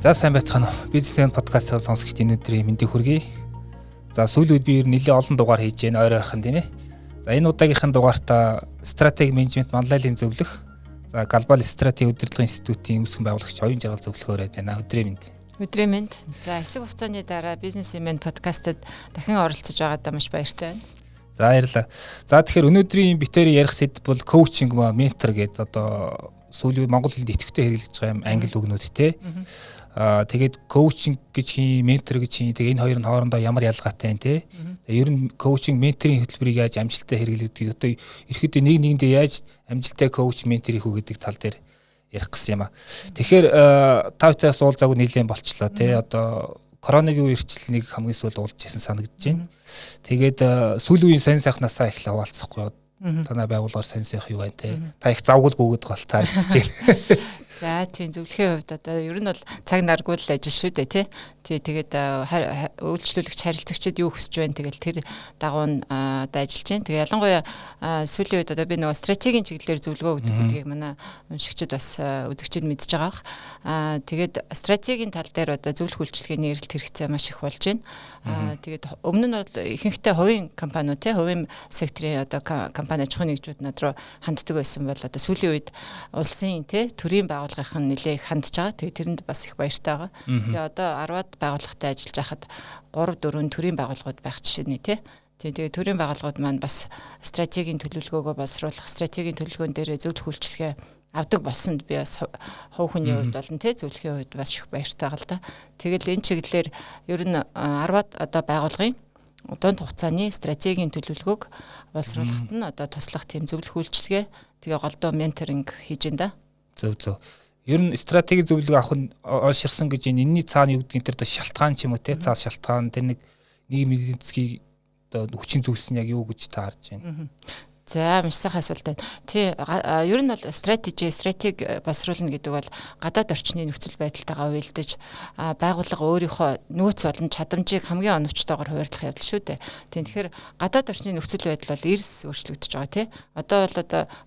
За сайн байцгаана уу. Бизнесмен подкастын сонсогчдын өнөөдрийн мэндийг хүргэе. За сүүлийн үед би нэлээд олон дугаар хийж байна ойр ойрхон тийм ээ. За энэ удаагийнхын дугаартаа стратеги менежмент манлайлалын зөвлөх. За глобал стратеги удирдлагын институтийн үүсгэн байгуулагч оюун жаргал зөвлөхөөр байна. Өдрийн мэнд. Өдрийн мэнд. За хэсэг хугацааны дараа бизнесмен подкастад дахин оролцож байгаадаа маш баяртай байна. За баярлалаа. За тэгэхээр өнөөдрийн битүүрийн ярих сэдв бол коучинг ба ментор гэдэг одоо сүүлийн монгол хэлд идэвхтэй хэрэглэж байгаа юм англи үгнүүд те. Тэгээд коучинг гэж хий, ментор гэж хий. Тэгээ энэ хоёрын хоорондоо ямар ялгаатай вэ те? Ер нь коучинг, менторийн хөтөлбөрийг яаж амжилттай хэрэглэдэг одоо ерөөхдөө нэг нэгэндээ яаж амжилттай коуч, ментор хийх үү гэдэг тал дээр ярих гэсэн юм а. Тэгэхээр та бүхэн суулзаагүй нэлээд болчлоо те. Одоо коронавигийн үеэрчл нэг хамгийн сүүл уулж ясан санагдаж байна. Тэгээд сүүлийн үеийн сонь сайхнасаа их л хаваалцахгүй. Танай байгууллагаар сонь сайх юу байна те? Та их завгуулгүйгээд гол таарч байна. За тийм зөвлөхийн хувьд одоо ер нь бол цаг наргүй л ажил шүү дээ тий. Тэгээд үйлчлүүлэгч харилцагчид юу хүсэж байна тэгэл тэр дагуу нь одоо ажиллаж байна. Тэгээ ялангуяа сүүлийн үед одоо би нөгөө стратегийн чиглэлээр зөвлөгөө өгдөг гэдгийг манай уншигчид бас үзэгчид мэдж байгаа. Тэгээд стратегийн тал дээр одоо зөвлөх үйлчлэгээний эрэлт хэрэгцээ маш их болж байна. Тэгээд өмнө нь бол ихэнхдээ хувийн компаниуд тий хувийн секторын одоо компани аж ахуйн нэгжүүд над руу ханддаг байсан бол одоо сүүлийн үед улсын тий төрийн байгууллагын нэлээ их хандж байгаа. Тэгээ тэрэнд бас их баяртай байгаа. Тэгээ одоо 10-аад байгууллагатай ажиллаж байхад 3-4 төрийн байгууллагууд байх жишээ нэ тий. Тэгээ төрийн байгууллагууд маань бас стратегийн төлөвлөгөөгөө боловсруулах, стратегийн төлөвлөгөөн дээр зөвлөх үйлчлэгээ авдаг болсонд би бас хувь хүний хувьд болон тий зөвлөхийн хувьд бас их баяртай гал да. Тэгэл энэ чиглэлээр ер нь 10-аад одоо байгууллагын дунд хугацааны стратегийн төлөвлөгөөг боловсруулахад нь одоо туслах тийм зөвлөх үйлчлэгээ тэгээ голдуу менторинг хийж энэ да. Зөв. Ер нь стратеги зөвлөгөө авах нь олширсан гэж энэний цаана юу гэдгийг тэр шалтгаан ч юм уу те цаас шалтгаан тэр нэг нийгмийн эдийн засгийн одоо хүчин зүйлс нь яг юу гэж та харж байна. За маш сайхан асуулт байна. Тий ер нь бол стратеги боловсруулна гэдэг бол гадаад орчны нөхцөл байдалтайгаа уялдаж байгууллага өөрийнхөө нөөц болон чадамжийг хамгийн оновчтойгоор хуваарлах явдал шүү дээ. Тэгэхээр гадаад орчны нөхцөл байдал бол эрс өөрчлөгдөж байгаа тий. Одоо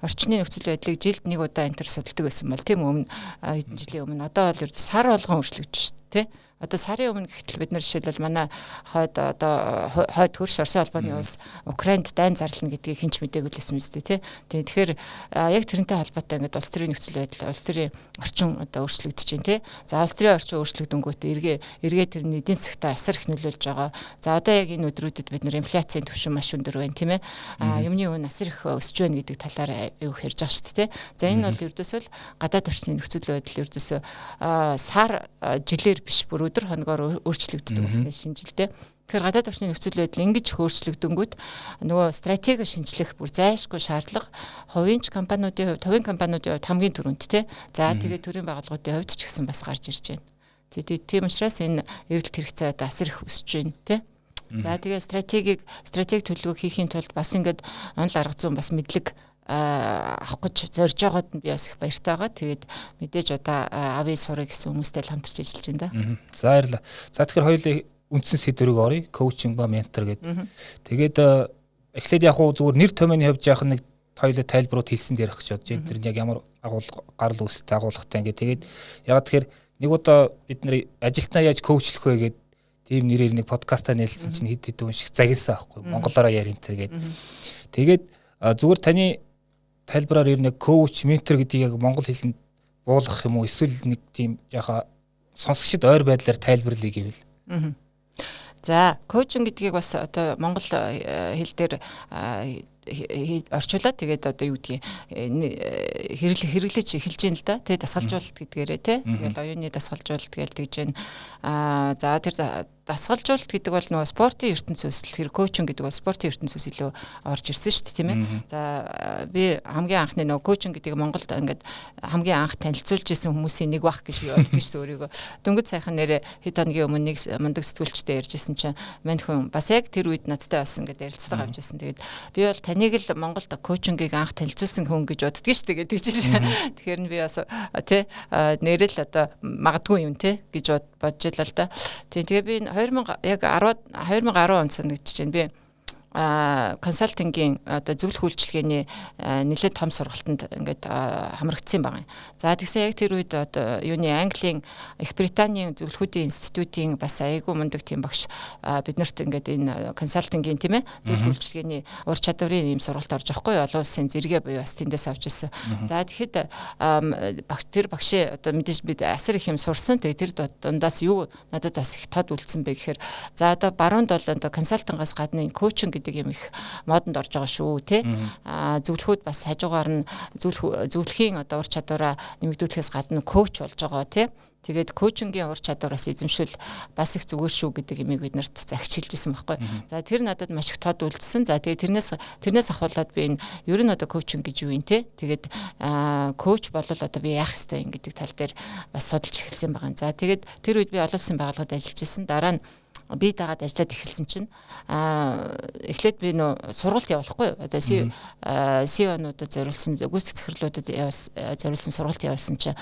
орчны нөхцөл байдлыг жилд нэг удаа энтер судалдаг байсан бол тийм өмнө хэдэн жилийн өмнө одоо бол ердөө сар болгон өөрчлөгдөж шүү дээ тий. Одоо сарын өмнө гэтэл бид нар жишээлбэл манай хойд хөрш Оросын холбооны улс Украинд дайн зарлана гэдгийг хинч мэдээгүй л байсан мэт тий. Тэгэхээр яг тэрнтэй холбоотой ингээд улс төрийн нөхцөл байдал, улс төрийн орчин одоо өөрчлөгдөж байна тий. За улс төрийн орчин өөрчлөгдөнгүүт эргээ тэрний эдийн засгт асар их нөлөөлж байгаа. За одоо яг энэ өдрүүдэд бид нар инфляцийн түвшин маш өндөр байна тийм ээ. Юмны үн асар их өсөж байна гэдэг талаар юу ярьж байгаа шүү дээ тий. За энэ бол ердөөсөө л гадаад орчны нөхцөл байдал ердөөсөө сар жилээр биш бүр өдөр хоногоор өөрчлөгддөг гэсэн шинжилтэй. Тэгэхээр гадаад орчны нөхцөл байдал ингэж өөрчлөгдөнгүүт нөгөө стратеги шинжлэх бүр зайлшгүй шаардлага хувийн компаниудын хувьд хамгийн түрүүнд тий. За тэгээд төрийн байгууллагуудын хувьд ч гэсэн бас гарч ирж байна. Тийм учраас энэ эрэлт хэрэгцээ одоо асар их өсөж байна тий. За тэгээд стратеги төлөвлөгөө хийхийн тулд бас ингээд онл арга зүйн бас мэдлэг авах гэж зорж байгаад нь би бас их баяртай байгаа. Тэгээд мэдээж одоо авъя сурах гэсэн хүмүүстэй л хамтарч ажиллаж байна да. За баярлалаа. За тэгэхээр хоёулаа үндсэн сэдвэрийг оръё. Коучинг ба ментор гэдэг. Тэгээд эхлээд яг зүгээр нэр томьёоны хувьд яах нэг хоёулаа тайлбарууд хэлсэн дээрх гэж бодож байна. Тэр нь яг ямар гарал үүсэлтэй агуулгатай ингээд тэгээд яг тэгэхээр нэг удаа бид нар ажилтнаа яаж коучлах вэ гэдэг тийм нэрээр нэг подкастаа нээлтсэн чинь хэд унших загилсан аахгүй. Монголоор ярин тэр гээд. Тэгээд зүгээр таны тайлбараар ер нь коуч, ментор гэдгийг яг монгол хэлэнд буулгах юм уу? Эсвэл нэг тийм яхаа сонсогчд ойр байдлаар тайлбарлая гэвэл. За, коучинг гэдгийг бас одоо монгол хэл дээр орчуулаад тэгээд одоо юу гэдгийг хэрэглэж эхэлж байна л да. Тэгээ дасгалжуулалт гэдгээрээ тий. Тэгэл оюуны дасгалжуулалт гэж тэгж байна. За тэр дасгалжуулалт гэдэг бол нөгөө спортын ертөнцөөс л тэр коучинг гэдэг бол спортын ертөнцөөс илүү орж ирсэн шүү дээ тийм ээ. За би хамгийн анхны нөгөө коучинг гэдгийг Монголд ингээд хамгийн анх танилцуулж исэн хүмүүсийн нэг баг гэж би боддог шүү дээ өөрийгөө. Дөнгөж сайхан нэрээ хэд хоногийн өмнө нэг мундаг сэтгүүлчтэй ярьжсэн чинь мань хүн бас яг тэр үед надтай бас ингээд ярилцлага авч ирсэн. Тэгээд би бол таныг л Монголд коучингийг анх танилцуулсан хүн гэж боддог шүү дээ гэдэг чинь. Тэгэхээр нь би бас тий нэрэл одоо магадгүй юм тий гэж бодож байлаа л да. Тэгээ би 2010 он санагдчихэв. Би консалтингийн одоо зөвлөх үйлчилгээний нэлээд том сургалтанд ингээд хамрагдсан байгаа юм. За тэгсэн яг тэр үед одоо юуны Английн Их Британийн зөвлөхүүдийн институтийн бас айгүй мундаг тийм багш биднэрт ингээд энэ консалтингийн тийм ээ зөвлөх үйлчилгээний ур чадварын ийм сургалт орж байхгүй олон улсын зэрэгээ буюу бас тэндээс авч ирсэн. За тэгэхэд тэр багшийн одоо мэдээж бид асар их юм сурсан. Тэгээ тэр дундаас юу надад бас их тод үлдсэн бэ гэхээр за одоо баруунд бол одоо консалтингаас гадна коучинг гэдэг юм их модонд орж байгаа шүү тий. Зөвлөхүүд бас хажуугаар нь зөвлөхийн одоо ур чадвараа нэмэгдүүлэхээс гадна коуч болж байгаа тий. Тэгээд коучингийн ур чадвараас эзэмшил бас их зүгээр шүү гэдэг имийг бид нарт захижилжсэн байхгүй. За тэр надад маш их тод үлдсэн. За тэгээд тэрнээс ахуулаад би энэ ер нь одоо коучинг гэж юу юм те. Тэгээд коуч болвол одоо би яах ёстой юм гэдэг тал дээр бас судалж эхэлсэн байгаа. За тэгээд тэр үед би олон улсын байгууллагад ажиллаж исэн. Дараа нь би дагаад ажиллаад эхэлсэн чинь эхлээд би нөө сургалт явуулахгүй одоо CEO-нуудад зориулсан гүйцэтгэх захирлуудад зориулсан сургалт явуулсан чинь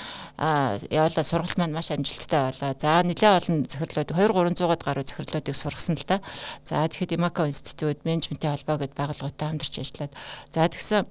явуулаа сургалт маань маш амжилттай болоо. За нэлээд олон захирлуудыг 200-300-аад гаруй захирлуудыг сургасан л да. За тэгэхэд Имако институт менежментийн холбоо гэдээ байгууллагатай хамтарч ажиллаад за тэгсэн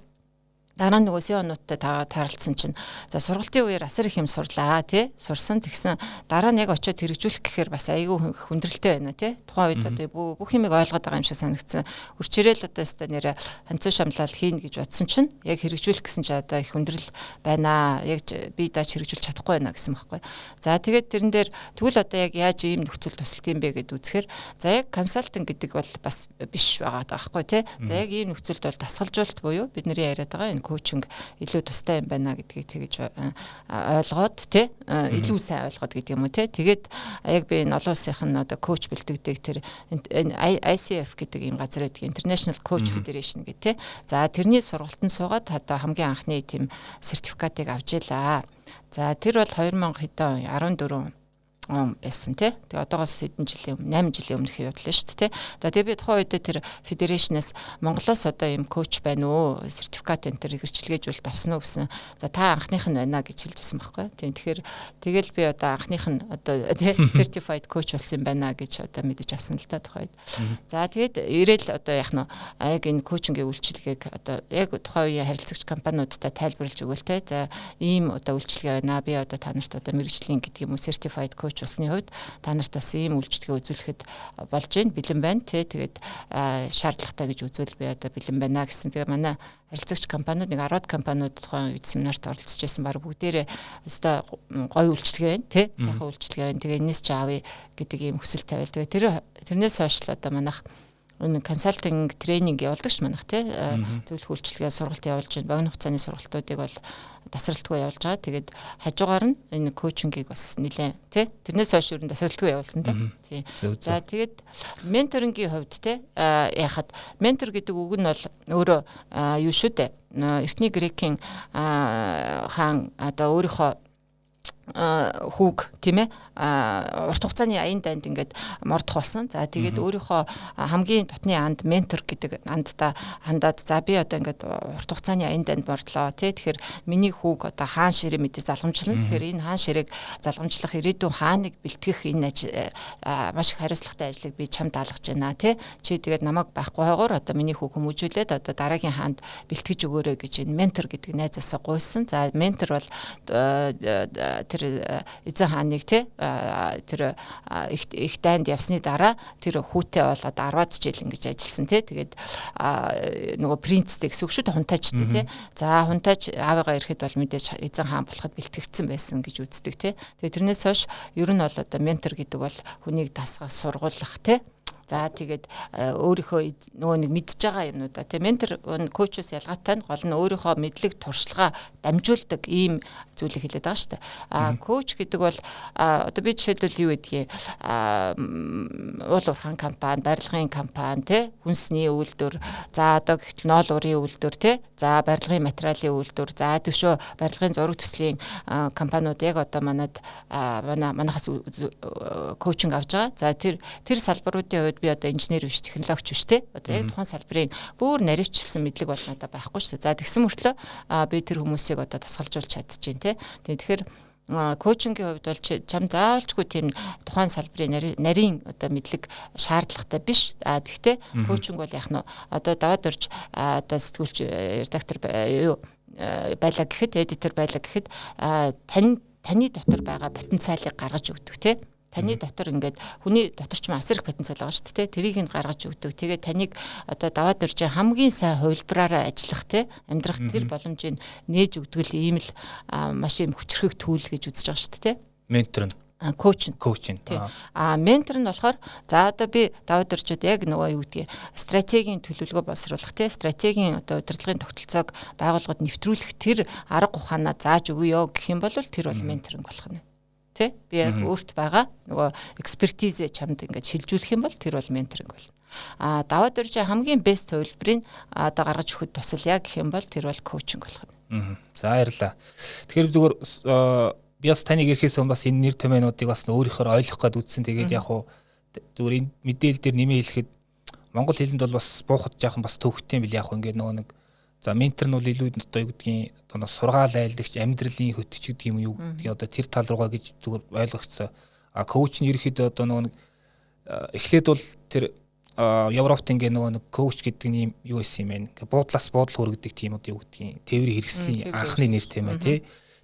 дараа нь нөгөө CEO-нуудтай тааралцсан чинь за сургалтын үеэр асар их юм сурлаа тий сурсан тэгсэн дараа нь яг очиод хэрэгжүүлэх гэхээр бас айгүй хүндрэлтэй байна тий тухайн үед одоо бүх юмыг ойлгоод байгаа юм шиг санагдсан үрчээрэл одоо өстой нэрэ ханцуу шамлал хийн гэж бодсон чинь яг хэрэгжүүлэх гэсэн чинь одоо их хүндрэл байна яг би дааж хэрэгжүүлж чадахгүй байна гэсэн байхгүй за тэгээд тэрэн дээр тэгвэл одоо яг яаж ийм нөхцөл тусалт юм бэ гэд үзэхээр за яг консалтинг гэдэг бол бас биш байгаа байхгүй тий за яг ийм нөхцөлд бол дасгалжуулалт буюу бидний яриад байгаа коучинг илүү тустай юм байна гэдгийг тэгэж ойлгоод тий илүү сайн ойлгоод гэдэг юм уу тий тэгээд яг би энэ олон улсынх нь одоо коуч бэлтгэдэг тэр ICF гэдэг юм газар байдаг International Coach Federation гэдэг тий за тэрний сургалтанд суугаад одоо хамгийн анхны тийм сертификатыг авч илаа за тэр бол 2014 байсан тий. Тэгээ одоогоос хэдэн жилийн өмнө 8 жилийн өмнөх явдал шүү дээ тий. За тэгээ би тухайн үед тэр федерашнаас Монголоос одоо юм коуч байна уу? Сертификат энэ төр хэрэгжүүлгээж авсан уу гэсэн. За та анхных нь байна гэж хэлжсэн байхгүй. Тийм тэгэхээр тэгэл би одоо анхных нь одоо тий certified coach болсон юм байна гэж одоо мэдэж авсан л та тухайн үед. За тэгээд ирээл одоо яах нь яг энэ коучингийн үйлчилгээг одоо яг тухайн үеийн харилцагч компаниудтай тайлбарлаж өгөөл тий. За ийм одоо үйлчилгээ байна. Би одоо та нарт одоо мэргэжлийн гэдэг юм уу certified coach усны хувьд та нарт бас ийм үйлчлэгээ үзүүлэхэд болж байна бэлэн байна тий тэгээд шаардлагатай гэж үзвэл би одоо бэлэн байна гэсэн. Тэгээ манай харилцагч компаниуд нэг 10 компаниуд тухайн үед семинарт оролцож байсан баг бүгдээрээ өстой гоё үйлчлэгээ байна тий сайхан үйлчлэгээ байна. Тэгээ энэс ч аавь гэдэг ийм хүсэл тавиал. Тэгээ тэрнээс хойш л одоо манайх энэ консалтинг тренинг явуулдаг ш манайх тий зөвлөх үйлчлэгээ сургалт явуулж байна. Богино хугацааны сургалтуудыг бол тасралтгүй явуулж байгаа. Тэгээд хажуугаар нь энэ коучингийг бас нэлээ тий тэрнээс хойш өрн тасралтгүй явуулсан тий. За тэгээд менторингийн хувьд тий яхад ментор гэдэг үг нь бол өөрөө юу шүү дээ. Эртний грекийн хаан одоо өөрийнхөө хүүг тийм ээ урт хугацааны аян данд ингээд мордох болсон. За тэгээд өөрийнхөө хамгийн дотны анд ментор гэдэг андтай хандаад за би одоо ингээд урт хугацааны аян данд мордлоо тий. Тэгэхээр миний хүүг одоо хаан ширээ мэдээ залгамжлана. Тэгэхээр энэ хаан ширээг залгамжлах ирээдүйн хааныг бэлтгэх энэ маш их хариуцлагатай ажлыг би чамд даалгаж байна тий. Чи тэгээд намайг байхгүй хойгоор одоо миний хүүг хүмүүжүүлээд одоо дараагийн хаанд бэлтгэж өгөөрэй гэж энэ ментор гэдэг найзаасаа гуйсан. За ментор бол тэр эзэн хааныг тий тэр их дайнд явсны дараа тэр хүүтэй болоод 10-аад жил ингэж ажилласан тий. Тэгээд нөгөө принцтэй гэсэн үг шүү дээ хунтаачтай тий. За хунтаач аавыгаа ирэхэд бол мэдээж эзэн хаан болоход бэлтгэгдсэн байсан гэж үздэг тий. Тэгээд тэрнээс хойш ер нь бол одоо ментор гэдэг бол хүнийг дасгах сургуулах тий. За тэгээд өөрийнхөө нөгөө нэг мэдж байгаа юмнуудаа тийм ментор коучос ялгаатай нь гол нь өөрийнхөө мэдлэг туршлага дамжуулдаг ийм зүйлийг хэлээд байгаа шүү дээ. Коуч гэдэг бол одоо би жишээлбэл юу гэдгийг уул уурхайн компани, барилгын компани тий хүнсний үйлдвэр, за одоо гэтэл ноол урын үйлдвэр тий, за барилгын материалын үйлдвэр, за төвшөө барилгын зураг төслийн компаниуд яг одоо манайхаас коучинг авч байгаа. За тэр салбаруудын хувьд би одоо инженер биш технологич биш те одоо яг тухайн салбарын бүр наривчлсан мэдлэг бол надад байхгүй шүү дээ. За тэгсэн мөртлөө би тэр хүмүүсийг одоо тасгалжуулж чадчихээн те. Тэгэхээр коучингийн хувьд бол чам заавалчгүй тийм тухайн салбарын нарийн одоо мэдлэг шаардлагатай биш. Тэгвэл коучинг бол яг нь одоо даваад орж одоо сэтгүүлч редактор юу байлаа гэхэд, эдитор байлаа гэхэд таны дотор байгаа потенциалыг гаргаж өгдөг тий. Таны дотор ингээд хүний дотор ч асар их потенциал байгаа шүү дээ. Тэрийг нь гаргаж өгдөг. Тэгээд таныг одоо даваад орж хамгийн сайн хувилбараараа ажиллах тий амьдрах тэр боломжийг нээж өгдөг л ийм л маш юм хүчрхэг түүл гэж үзэж байгаа шүү дээ. Ментор нь коуч нь. Ментор нь болохоор за одоо би даваад орчод яг нөгөө юу гэдгийг стратегийн төлөвлөгөө боловсруулах тий стратегийн одоо удирдлагын тогтолцоог байгууллагад нэвтрүүлэх тэр арга ухаанаа зааж өгөө гэх юм бол тэр бол менторинг болох нь. Тэ би яг өөрт байгаа нөгөө экспертизээ чамд ингээд шилжүүлэх юм бол тэр бол менторинг болно. Даваад орж хамгийн бест хувилбарыг одоо гаргаж өгөхөд тусал яг гэх юм бол тэр бол коучинг болох нь. За баярлалаа. Тэгэхээр зүгээр би бас таныг ирэхээс өмнө бас энэ нэр томьёонуудыг бас өөрийнхөө ойлгох гээд үзсэн. Тэгээд яг хуу зүгээр энэ мэдээлэл дээр нэмээ хэлэхэд монгол хэлэнд бол бас буухад жаахан бас төвхтэй юм бил яг хуу ингээд нөгөө нэг за ментор нь бол илүү одоо юу гэдгийг одоо сургаал айлдагч амьдралын хөтч гэдэг юм юу гэдгийг одоо тэр тал руугаа гэж зүгээр ойлгогдсон. Коуч нь ерөөхдөө одоо нөгөө нэг эхлээд бол тэр Европт ингээ нөгөө нэг коуч гэдэг нь юу исэн юм бэ? Буудлаас буудал хүргэдэг тийм одоо юу гэдгийг тээврийн хэрэгслийн анхны нэр тийм ээ тий.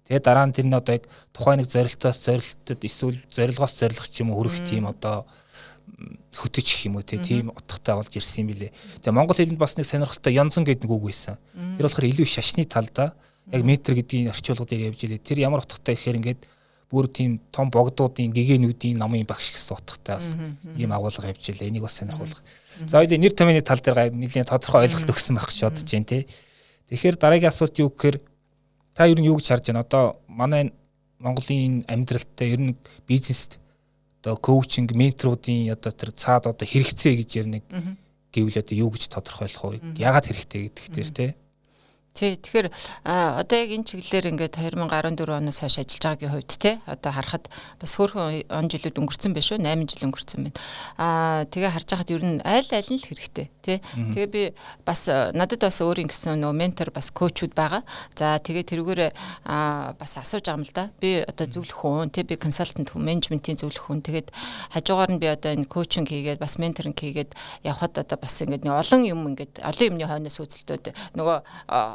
Тэгээд дараа нь тэр нь одоо яг тухайн нэг зорилтод эсвэл зорилгоос зорилгох юм хүрэх тийм одоо хөтөч гэх юм уу тийм утгатай болж ирсэн юм билэ. Тэгээ монгол хэлэнд бас нэг сонирхолтой янзан гэдэг нэг үг байсан. Тэр болохоор илүү шашны талдаа яг метр гэдгийг орчуулгад явж илээ. Тэр ямар утгатай гэхээр ингээд бүр тийм том богдуудын гэгээнүүдийн намын багш гэсэн утгатай бас ийм агуулга явж илээ. Энийг бас сонирхуулах. За хоёул нэр томьёоны тал дээр нэлийн тодорхой ойлголт өгсөн байх гэж бодож байна тий. Тэгэхээр дараагийн асуулт юу гэхээр та ер нь юу гэж харж байна? Одоо манай Монголын амьдралтай ер нь бизнест одоо коучинг менторуудын одоо тэр цаад одоо хэрэгцээ гэж ярина гэвэл одоо юу гэж тодорхойлох вэ? Яагаад хэрэгтэй гэдэг дээр тий. Тэгэхээр одоо яг энэ чиглэлээр ингээд 2014 оноос хойш ажиллаж байгаагийн хувьд те одоо харахад бас хөөрхөн он жилүүд өнгөрцөн биш үү 8 жил өнгөрцөн байна. Тэгээ харж байхад ер нь аль нь л хэрэгтэй те. Тэгээ би бас надад бас өөрийн гэсэн нөгөө ментор бас коучуд байгаа. За тэгээ тэрүүгээр бас асууж байгаа юм л да. Би одоо зөвлөх хүн те би консалтант хүн менежментийн зөвлөх хүн. Тэгээд хажуугаар нь би одоо энэ коучинг хийгээд бас менторинг хийгээд явхад одоо бас ингээд олон юмны хойноос үзэлтүүд нөгөө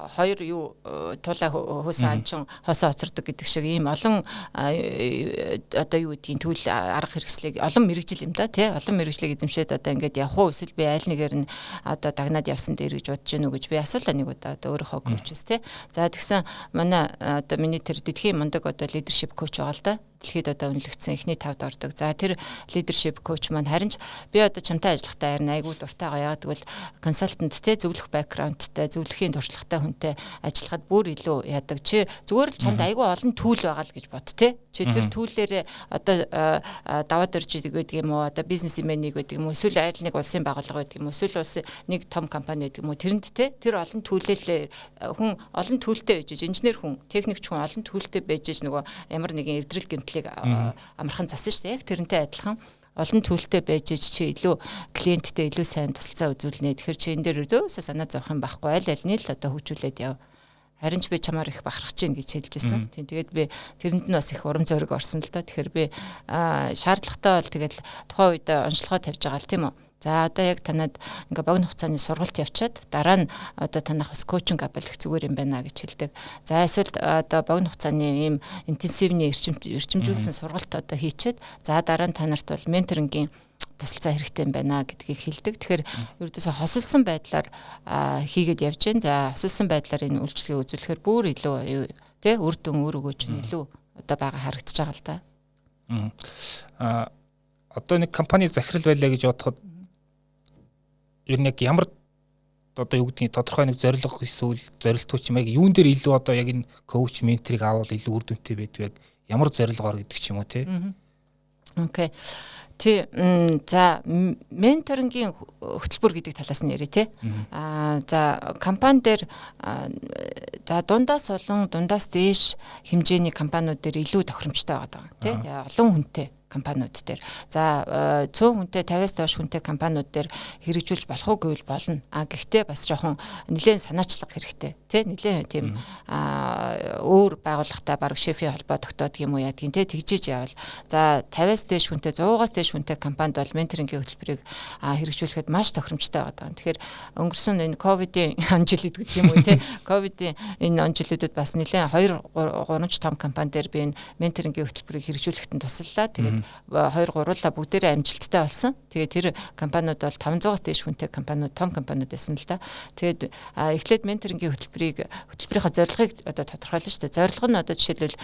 хоёр юу тулаа хөөсөн анчин хосоо оцордог гэдэг шиг ийм олон одоо юу гэдгийг түүл арга хэрэгслийг олон мэрэгжил юм да тий олон мэрэгжлийг эзэмшээд одоо ингээд явах уу эсвэл би аль нэгээр нь одоо дагнаад явсан дээр гэж бодож гэнэ үү гэж би асуулаа нэг удаа одоо өөрийнхөө коучс тий за тэгсэн манай одоо миний тэр дэлхийн мундаг одоо лидершип коуч байгаа л да дэлхийд одоо үнэлэгдсэн эхний 5-д ордог. За тэр leadership coach маань харин ч би одоо чамтай ажиллахтаа харин айгүй дуртай байгаа. Яг тэгвэл консалтант те зөвлөх бэкграундтай, зөвлөхийн туршлагатай хүнтэй ажиллахад бүр илүү яадаг. Чи зүгээр л чамд айгүй олон түүл байгаа л гэж бод те. Чи тэр түүлээрээ одоо даваад орж идэг гэдэг юм уу? Одоо бизнесменийг гэдэг юм уу? Эсвэл айл нэг улсын байгууллага гэдэг юм уу? Эсвэл улсын нэг том компани гэдэг юм уу? Тэрэнд те тэр олон түүлэлээ хүн олон түүлтэй байж инженер хүн, техникч хүн олон түүлтэй байж нөгөө ямар нэгэн эвдрэл гэмтлийг амархан засан шүү дээ. Яг тэрнтэй адилхан олон төлөлтэй байж чи илүү клиенттэй илүү сайн тусалцаа үзүүлнэ. Тэгэхээр чи энэ дээр өдөөсөө санаа зовох юм байхгүй аль нь л одоо хөгжүүлээд яв. Харин ч би чамаар их бахархаж гин гэж хэлж байсан. Тийм тэгээд би тэрэнд нь бас их урам зориг орсон л доо. Тэгэхээр би шаардлагатай бол тэгэл тухайн үед онцлогоо тавьж байгаа л тийм үү. За одоо яг танад ингээ богино хугацааны сургалт явчаад дараа нь одоо танах бас коучинг авах зүгээр юм байна гэж хэлдэг. За эсвэл одоо богино хугацааны ийм интенсивний эрчимжүүлсэн сургалт одоо хийчихэд за дараа нь танарт бол менторингийн тусалцаа хэрэгтэй юм байна гэдгийг хэлдэг. Тэгэхээр ердөөсөө хосолсон байдлаар хийгээд явж гэн. За хосолсон байдлаар энэ үйлчлэгээ үзүүлэхээр бүр илүү тий үр дүн өөр өгөөж нь илүү одоо байгаа харагдаж байгаа л да. Одоо нэг компани захирал байлаа гэж бодоход ер нь яг ямар одоо юу гэдгийг тодорхой нэг зорилго эсвэл зорилтгүй ч юм яг юун дээр илүү одоо яг энэ коуч менторыг авал илүү үр дүнтэй байдаг яг ямар зорилгоор гэдэг ч юм уу тий. Окей. За менторингийн хөтөлбөр гэдэг талаас нь ярив тий. За компани дээр за дундаас олон дундаас дээш хэмжээний компаниуд дээр илүү тохиромжтой байгаа тий. Олон хүнтэй компаниуд дээр. За 100 хүнтэй 50-аас доош хүнтэй компаниуд дээр хэрэгжүүлж болох уугүй болно. Гэхдээ бас жоохон нэлээд санаачлага хэрэгтэй. Тэ нэлээд тийм өөр байгууллагатай баг шефийн холбоо тогтоодог юм уу ядгийн тэ тэгжиж явал. За 50-аас дээш хүнтэй 100-аас дээш хүнтэй компанид бол менторингийн хөтөлбөрийг хэрэгжүүлэхэд маш тохиромжтой байгаа. Тэгэхээр өнгөрсөн энэ ковидын он жил гэдэг юм уу тэ ковидын энэ он жилүүдэд бас нэлээд 2-3 том компани дээр би энэ менторингийн хөтөлбөрийг хэрэгжүүлэхэд туслалаа. Тэгээд 2-3-ла бүгдээрээ амжилттай болсон. Тэгээд тэр компаниуд бол 500-аас дээш хүнтэй компаниуд, том компаниуд байсан л да. Тэгээд эхлээд менторингийн хөтөлбөрийнхөө зорилгыг одоо тодорхойлно шүү дээ. Зорилго нь одоо жишээлбэл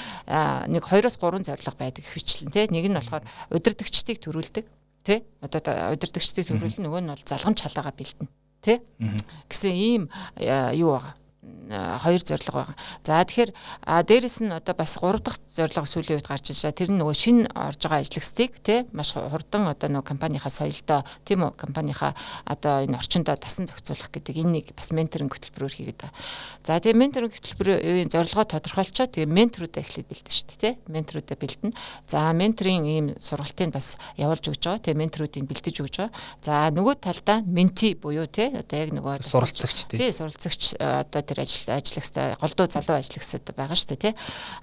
нэг 2-3 зорилго байдаг хвчлэн тий. Нэг нь болохоор удирдагчдыг төрүүлдэг тий. Одоо удирдагчдыг төрүүлнэ, нөгөө нь бол залгамж халаагаа бэлдэнэ тий. Гэсэн ийм юу байгаа. 2 зорилго байгаа. За тэгэхээр дээрэс нь одоо бас 3 дахь зорилго сүүлийн үед гарч ирж байгаа. Тэр нь нөгөө шинэ орж байгаа ажлагчдыг тий маш хурдан одоо нөгөө компанийнхаа соёлдоо тийм үү компанийнхаа одоо энэ орчиндөө дасан зохицуулах гэдэг энийг бас менторинг хөтөлбөрөөр хийгээд байгаа. За тэгээ менторинг хөтөлбөрийн зорилгоо тодорхойлчоо тэгээ менторуудаа эхлээд бэлдэн шүү дээ тий менторуудаа бэлдэн. За менторын ийм сургалтыг бас явуулж өгч байгаа. Тэгээ менторуудыг бэлдэж өгч байгаа. За нөгөө талдаа менти буюу тий одоо яг нөгөө суралцагч тий суралцагч одоо тэр ажиллагчтай голдуу залуу ажиллагчид байгаа шүү дээ тий.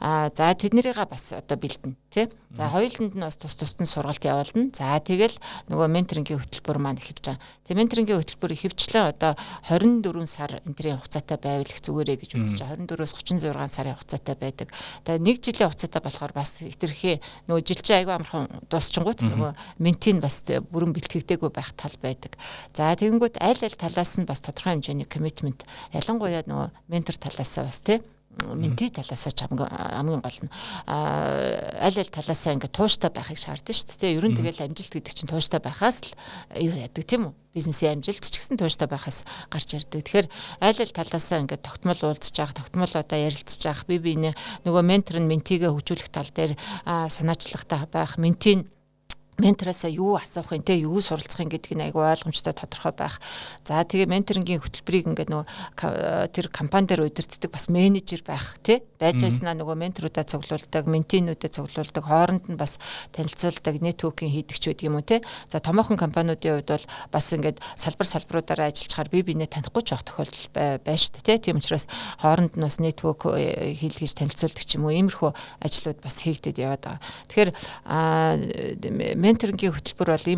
За тэднэрийгээ бас одоо бэлдэнэ тий. За хоёуланд нь бас тусад нь сургалт явуулна. За тэгэл нөгөө менторингийн хөтөлбөр маань эхэлж байгаа. Тэгээ менторингийн хөтөлбөр ихэвчлэн одоо 24 сар энтрийн хугацаатай байвал их зүгээрээ гэж үзэж байгаа. 24-өөс 36 сарын хугацаатай байдаг. Тэгээ 1 жилийн хугацаатай болохоор бас хэтэрхий нөгөө жил чинь айгүй амархан дуусчингууд нөгөө ментийн бас бүрэн бэлтгэгдээгүй байх тал байдаг. За тэгэнгүүт аль талаас нь бас тодорхой хэмжээний коммитмент ялангуяа нөгөө ментор талаасаа бас тий менти талаасаа ч хамгийн гол нь аль талаасаа ингээд тууштай байхыг шаардсан шүү дээ. Ер нь тэгэл амжилт гэдэг чинь тууштай байхаас л юу яадаг тийм үү? Бизнесийн амжилт ч гэсэн тууштай байхаас гарч ирдэг. Тэгэхээр аль талаасаа ингээд тогтмол уулзж байгаа, тогтмол одоо ярилцж байгаа, бие биенээ нөгөө ментор нь ментигээ хөгжүүлэх тал дээр санаачлагтай байх, ментийн ментороосоо юу асуух юм те юу суралцах юм гэдгийг айгүй ойлгомжтой тодорхой байх. За тэгээ менторингийн хөтөлбөрийг ингээд нөгөө тэр компани дээр удирддаг бас менежер байх те байж байснаа нөгөө менторуудаа цуглуулдаг, ментинүүдэд цуглуулдаг, хооронд нь бас танилцуулдаг, нэтворкинг хийдэг ч байдаг юм уу те. За томоохон компаниудын хувьд бол бас ингээд салбаруудаараа ажиллажхаар бие биенээ танихгүй ч байх тохиолдол байна шүү дээ те. Тийм учраас хооронд нь бас нэтворк хийлгэж танилцуулдаг ч юм уу иймэрхүү ажлууд бас хийгдэд яваад байгаа. Тэгэхээр менторингийн хөтөлбөр бол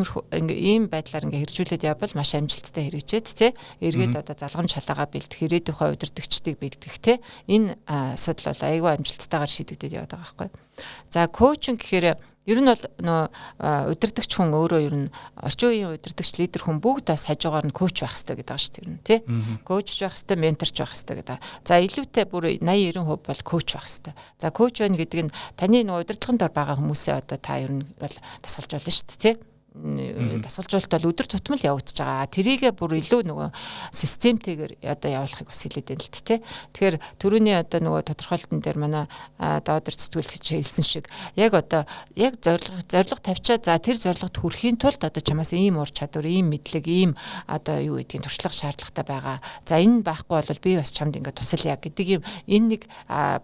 ийм байдлаар ингээ хэрэгжүүлээд явбал маш амжилттай хэрэгжээд тий эргээд одоо залгамж халаагаа бэлдэх, ирээдүйн удирдагчдыг бэлдэх тий энэ асуудал бол аюул амжилттайгаар шийдэгдээд яваад байгаа байхгүй. За коучинг гэхээр ер нь бол нөө удирдагч хүн өөрөө ер нь орчин үеийн удирдагч лидер хүн бүгд бас хажуугаар нь коуч байх хэрэгтэй гэдэг байгаа шүү дээ ер нь тий. Коучч байх хэрэгтэй, менторч байх хэрэгтэй гэдэг. За илүүтэй бүр 80-90% бол коуч байх хэрэгтэй. За коуч байна гэдэг нь таны нөө удирдлагын дор байгаа хүмүүсээ одоо та ер нь бол дасгалж болно шүү дээ тий. Дасгалжуулалт бол өдөр тутмын явагдаж байгаа. Тэрийгээ бүр илүү нөгөө системтэйгээр одоо явуулахыг бас хэлээд байна л тий. Тэгэхээр түрүүний одоо нөгөө тодорхойлолтын дээр манай доодор зэтгүүлч хэлсэн шиг яг одоо яг зорилго тавьчаа за тэр зорилгот хүрэхийн тулд одоо чамаас ийм ур чадвар, ийм мэдлэг, ийм одоо юу гэдгийг туршлага шаардлагатай байгаа. За энэ байхгүй бол би бас чамд ингээд тусалъя гэдэг юм энэ нэг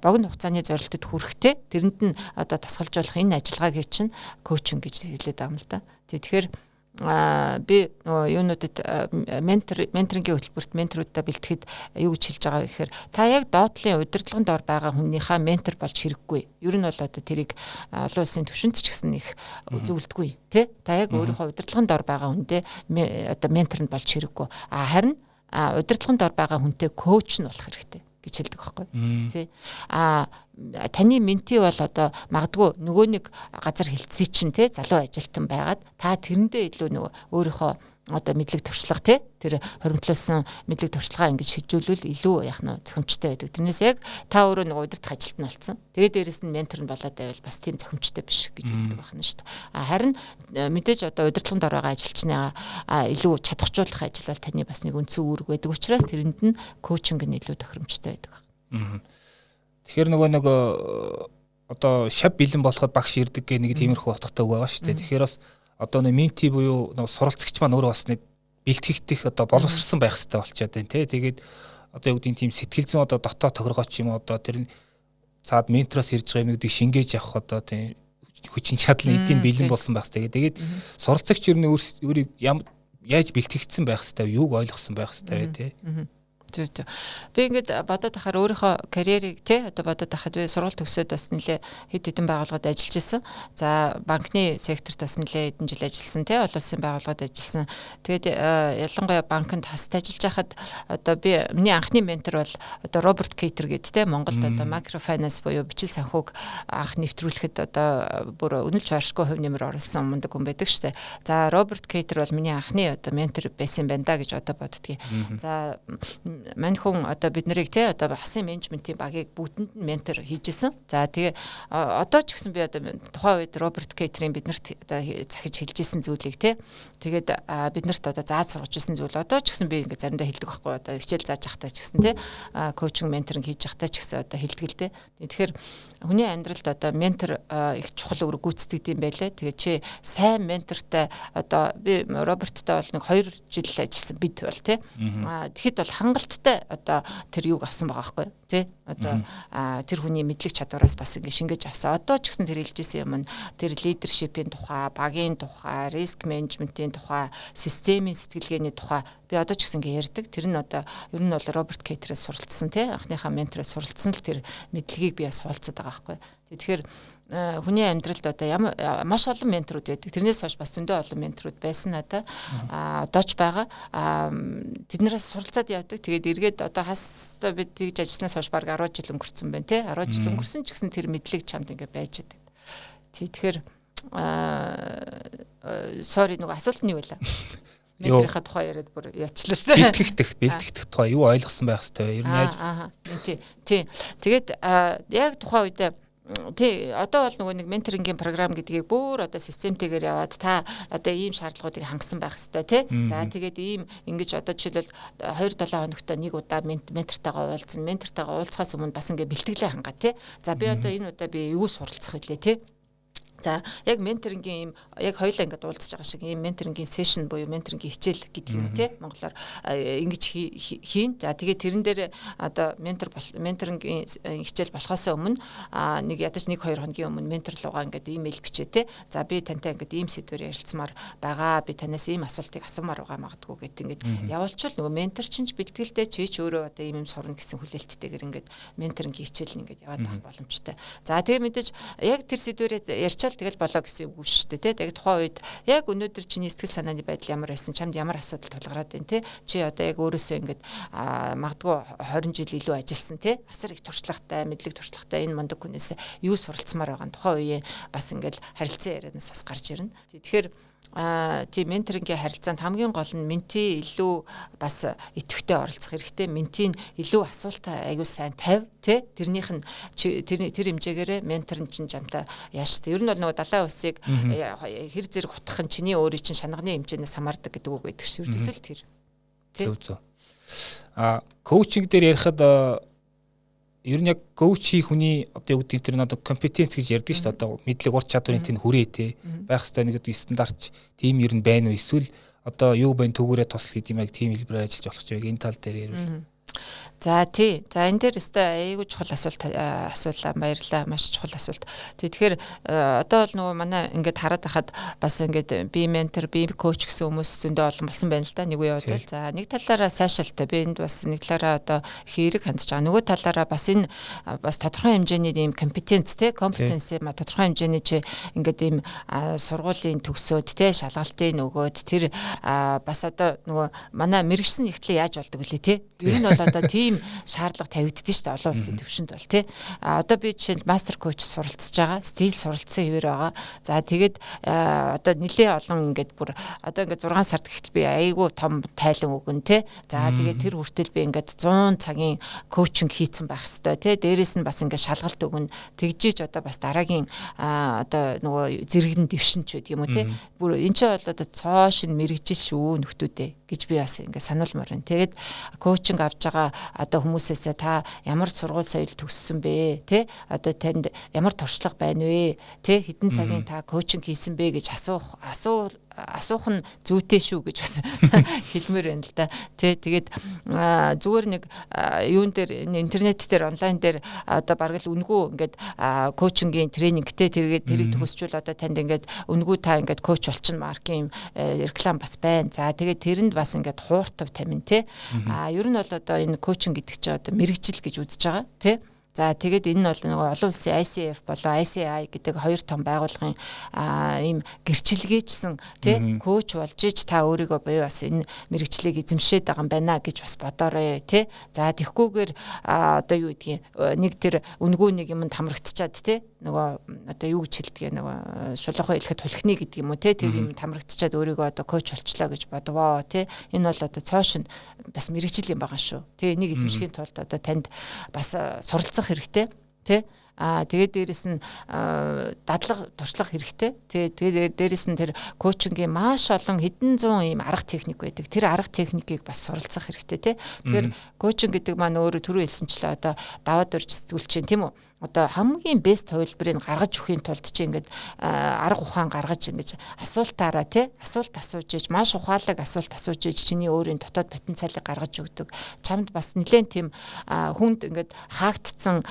богино хугацааны зорилтод хүрэхтэй тэрэнд нь одоо дасгалжуулах энэ ажиллагааг чинь коучинг гэж хэлээд байгаа юм л да. Тэгэхээр би юунуудад менторингийн хөтөлбөрт менторуудаа бэлтгэхэд юу гэж хэлж байгаа гэхээр та яг доотлын удирдлагын дор байгаа хүнийхээ ментор болж хэрэггүй. Ер нь бол одоо тэрийг олон улсын түвшинд ч гэсэн их зөвлөдгүй тий. Та яг өөрийнхөө удирдлагын дор байгаа хүндээ одоо менторнд болж хэрэггүй. Харин удирдлагын дор байгаа хүнтэй коуч нь болох хэрэгтэй гэж хэлдэг байхгүй тий. Таны менти бол одоо магадгүй нөгөө нэг газар хилцээ чинь тий залуу ажилтан байгаад та тэрэндээ илүү нөгөө өөрийнхөө одоо мэдлэг туршлага тий тэр хоримтлуулсан мэдлэг туршлагаа ингэж шилжүүлвэл илүү яах нь зохимжтой байдаг. Тэрнээс яг та өөрөө нөгөө удирдах ажилт нь болсон. Тэгээд дээрэс нь ментор нь болоод байвал бас тийм зохимжтой биш гэж үздэг байна шүү дээ. Харин мэдээж одоо удирдлагын дор байгаа ажилчныгаа илүү чадахжуулах ажил бол таны бас нэг үндсэн үүрэг байдаг учраас тэрэнд нь коучинг нь илүү тохиромжтой байдаг. Тэгэхээр нөгөө одоо шав бэлэн болоход багш ирдэг гэх нэг тиймэрхүү утгатай үг байгаа шүү дээ. Тэгэхээр бас одоо нэг менти буюу нэг суралцагч маань өөрөө бас нэг бэлтгэгдэх одоо боловсрсан байх хэрэгтэй болчиход байна тий. Тэгээд одоо юу гэдэг тийм сэтгэл зүйн одоо дотоод тохиргооч юм одоо тэр цаад ментороос ирж байгаа юмнуудыг шингээж авах одоо тийм хүчин чадлын эдийн бэлэн болсон байх хэрэгтэй. Тэгээд суралцагч ер нь өөрийг яаж бэлтгэгдсэн байх хэрэгтэй, юуг ойлгосон байх хэрэгтэй тий. Зүг. Би ингээд бодоод ахаар өөрийнхөө карьерийг одоо бодоод ахад би сургууль төгсөөд бас нэлээ хэд хэдэн байгууллагад ажиллаж исэн. За банкны секторт бас нэлээ хэдэн жил ажилласан олон улсын байгууллагад ажилласан. Тэгээд ялангуяа банкнд хасд ажиллаж байхад одоо би миний анхны ментор бол одоо Роберт Кейтер гэдэг Монголд одоо макрофинанс буюу бичил санхүүг анх нэвтрүүлэхэд одоо бүр үнэлж баршгүй хувь нэмэр оруулсан мундаг хүн байдаг штэ. За Роберт Кейтер бол миний анхны одоо ментор байсан байна да гэж одоо боддгийг. За мань хүн одоо бид нарыг одоо хасын менежментийн багийг бүгдэнд нь ментор хийжсэн. За тэгээ одоо ч гэсэн би одоо тухайн үед Роберт Кейтерийн биднэрт одоо захиж хэлжсэн зүйлийг тэгээд биднэрт одоо зааж сургаж ирсэн зүйл одоо ч гэсэн би ингээ заримдаа хэлдэг байхгүй одоо хичээл зааж явахдаа ч гэсэн коучинг менторинг хийж явахдаа ч гэсэн одоо хэлдэг л дээ. Тэгэхээр хүний амьдралд одоо ментор их чухал үүрэг гүйцэтгэдэг юм байлээ. Тэгээ чи сайн ментортай одоо би Роберттай бол нэг 2 жил ажилласан бид бол тэгэхэд бол хангалттай одоо тэр юуг авсан байгаа байхгүй одоо тэр хүний мэдлэг чадвараас бас ингэ шингээж авсан. Одоо ч гэсэн тэр хэлжсэн юм нь тэр лидершипийн тухай, багийн тухай, риск менежментийн тухай, системийн сэтгэлгээний тухай би одоо ч гэсэн ингэ ярьдаг. Тэр нь одоо ер нь бол Роберт Кейтерээс суралцсан анхныхаа ментороос суралцсан л тэр мэдлэгийг би бас хуваалцаад байгаа байхгүй. Тэгэхээр хүний амьдралд одоо маш олон менторуд байдаг. Тэрнээс хойш бас зөндөө олон менторуд байсан надад. Одоо ч байгаа. Тэднээс суралцаад явдаг. Тэгээд эргээд одоо хасаа бид тэгж ажилласнаас хойш баг 10 жил өнгөрцөн байна 10 жил өнгөрсөн ч гэсэн тэр мэдлэг чамд ингээ байж байгаа. Тэгэхээр sorry нөгөө асуулт нь юу вэ? Менторийнхаа тухай яриад бүр яачлаа шүү дээ. Бэлтгэх тухай юу ойлгосон байх хэвээр. Ер нь яаж тий. Тэгээд яг тухайн үедээ одоо бол нөгөө нэг менторингийн програм гэдгийг бүр одоо системтэйгээр яваад та одоо ийм шаардлагуудыг хангасан байх хэрэгтэй За тэгээд ийм ингэж одоо жишээлбэл 2-7 хоногт нэг удаа ментортойгоо уулзсан. Ментортойгоо уулзахаас өмнө бас ингээ бэлтгэлээ хангаа За би одоо энэ удаа би юу суралцах вүлээ За яг менторингийн яг хоёулаа ингээд уулзж байгаа шиг ийм менторингийн сешн буюу менторингийн хичээл гэдэг юм Монголоор ингэж хийн. За тэгээд тэрэн дээр одоо менторингийн хичээл болохоос өмнө нэг ядаж 1-2 хоногийн өмнө ментор руугаа ингээд имэйл бичээ За би тантай ингээд ийм сэдвээр ярилцмаар байгаа. Би танаас ийм асуултыг асуумаар байгаа магадгүй гэдэг ингээд явуулчвал нөгөө ментор чинь бэлтгэлтэй чи ч өөрөө одоо ийм сурна гэсэн хүлээлттэйгээр ингээд менторингийн хичээл нь ингээд яваад байх боломжтой. За тэгээд мэдээж яг тэр сэдвээр ярьчаа тэгэл болоо гэсэн үг шүү дээ Тэгээд тухайн үед яг өнөөдөр чиний сэтгэл санааны байдал ямар байсан чамд ямар асуудал тулгараад байна чи одоо яг өөрөөсөө ингээд магадгүй 20 жил илүү ажилласан асар их туршлагатай мэдлэг туршлагатай энэ мундаг хүнээс юу суралцмаар байгаа тухайн үеийн бас ингээд харилцан ярианаас бас гарч ирнэ тэгэхээр тийм менторингийн харилцаанд хамгийн гол нь менти илүү бас идэвхтэй оролцох хэрэгтэй. Ментийн илүү асуултаа аягүй сайн тавь тэрнийх нь тэр хэмжээгээр ментор нь чинь жамтаа яаш тэ. Ер нь бол нөгөө далайн усыг хэр зэрэг утгах нь чиний өөрийн чинь шанагны хэмжээнээс хамаардаг гэдэг үг байдаг шүү. Ердөөсөө тэр. Зөв. Коучинг дээр ярихад ер нь яг коучи хүний одоо юу гэдэг тэр нь одоо компетенц гэж ярьдаг шүү дээ. Одоо мэдлэг ур чадварын тэнд хүрээ байх хэвээр нэг стандартч тийм ер нь байна уу эсвэл одоо юу байна түүгээрээ тусал гэдэг юм яг тийм хэлбэрээр ажиллаж болох ч яг энэ тал дээр ярил. За тий. За энэ дээр өстой айгүй чухал асуулаа баярлаа. Маш чухал асуулт. Тэгэхээр одоо бол нөгөө манай ингээд хараад байхад бас ингээд би ментор, би коуч гэсэн хүмүүс зөндөө олон болсон байна л да. Нэг үе бодвол. За нэг талаараа сайшаалтай. Би энд бас нэг талаараа одоо хэрэг хандж байгаа. Нөгөө талаараа бас энэ бас тодорхой хэмжээний ийм компетенц компетенц тодорхой хэмжээний чи ингээд ийм сургуулийн төгсөөд шалгалтын өгөөд тэр бас одоо нөгөө манай мэрэгсэн нэгтлээ яаж болдог вүлээ Тэр нь бол одоо тийм шаардлага тавигддээ шүү дээ олон улсын төвшөнд бол одоо би жишээ нь мастер коуч суралцж байгаа, стил суралцсан хэвээр байгаа. За тэгээд одоо нэлээ олон ингээд бүр одоо ингээд 6 сард гэхэл би айгүй том тайлан өгөн За тэгээд тэр хүртэл би ингээд 100 цагийн коучинг хийцэн байх хэвээр дээрээс нь бас ингээд шалгалт өгөн тэгжиж одоо бас дараагийн одоо нөгөө зэрэгэн дэвшинч гэдэг юм уу бүр энэ ч бол одоо цоо шин мэрэгжил шүү нөхдүүдээ гэж би бас ингээд сануулмаар байна. Тэгээд коучинг авч байгаа одоо хүмүүсээсээ та ямар сургууль соёл төгссөн бэ одоо танд ямар туршлага байна вэ хэдэн цагийн та коучинг хийсэн бэ гэж асуух нь зүйтэй шүү гэж бас хэлмээр байна л да. Тэгээд зүгээр нэг юун дээр интернет дээр онлайн дээр одоо бараг л үнгүү ингээд коучингийн тренингтэй тэрийг төгсчүүл одоо танд ингээд үнгүү та ингээд коуч болчихно маркийн реклам бас байна. За тэгээд тэрэнд бас ингээд хууртав тамин те. Ер нь бол одоо энэ коучинг гэдэг чинь одоо мэрэгжил гэж үзэж байгаа те. За тэгээд энэ нь бол нөгөө олон улсын ICF болон ICI гэдэг хоёр том байгууллагын ийм гэрчилгээчсэн тий коуч болж иж та өөрийгөө буюу бас энэ мэрэгчлийг эзэмшээд байгаа юм байна гэж бас бодоорой тий. За тэгхгүйгээр одоо юу гэдгийг нэг тэр үнгүү нэг юм тамрагдчихад тий нөгөө одоо юу гэж хэлдэг нөгөө шулуухай хэлэхэд хулхны гэдэг юм уу тий тэр юм тамрагдчихад өөрийгөө одоо коуч болчлоо гэж бодвоо тий. Энэ бол одоо цоошин бас мэрэгжил юм байгаа шүү. Тий энийг эзэмшихийн тулд одоо танд бас суралцах хэрэгтэй тий. Тэгээд дээрэс нь дадлага туршлага хэрэгтэй. Тэгээд дээрэс нь тэр коучингийн маш олон хэдэн зуун ийм арга техник байдаг. Тэр арга техникийг бас суралцах хэрэгтэй тий. Тэгэхээр коучинг гэдэг маань өөрөө түрүү хэлсэнчлээ одоо даваад орж сэтгүүлчин тийм үү? Одоо хамгийн бест хувилбарыг гаргаж өхийн тулд чи ингээд арга ухаан гаргаж ингэж асуултаараа тий асуулт асууж иж маш ухаалаг асуулт асууж иж чиний өөрийн дотоод потенциалыг гаргаж өгдөг. Чамд бас нэлээд тийм хүнд ингээд хаагдцсан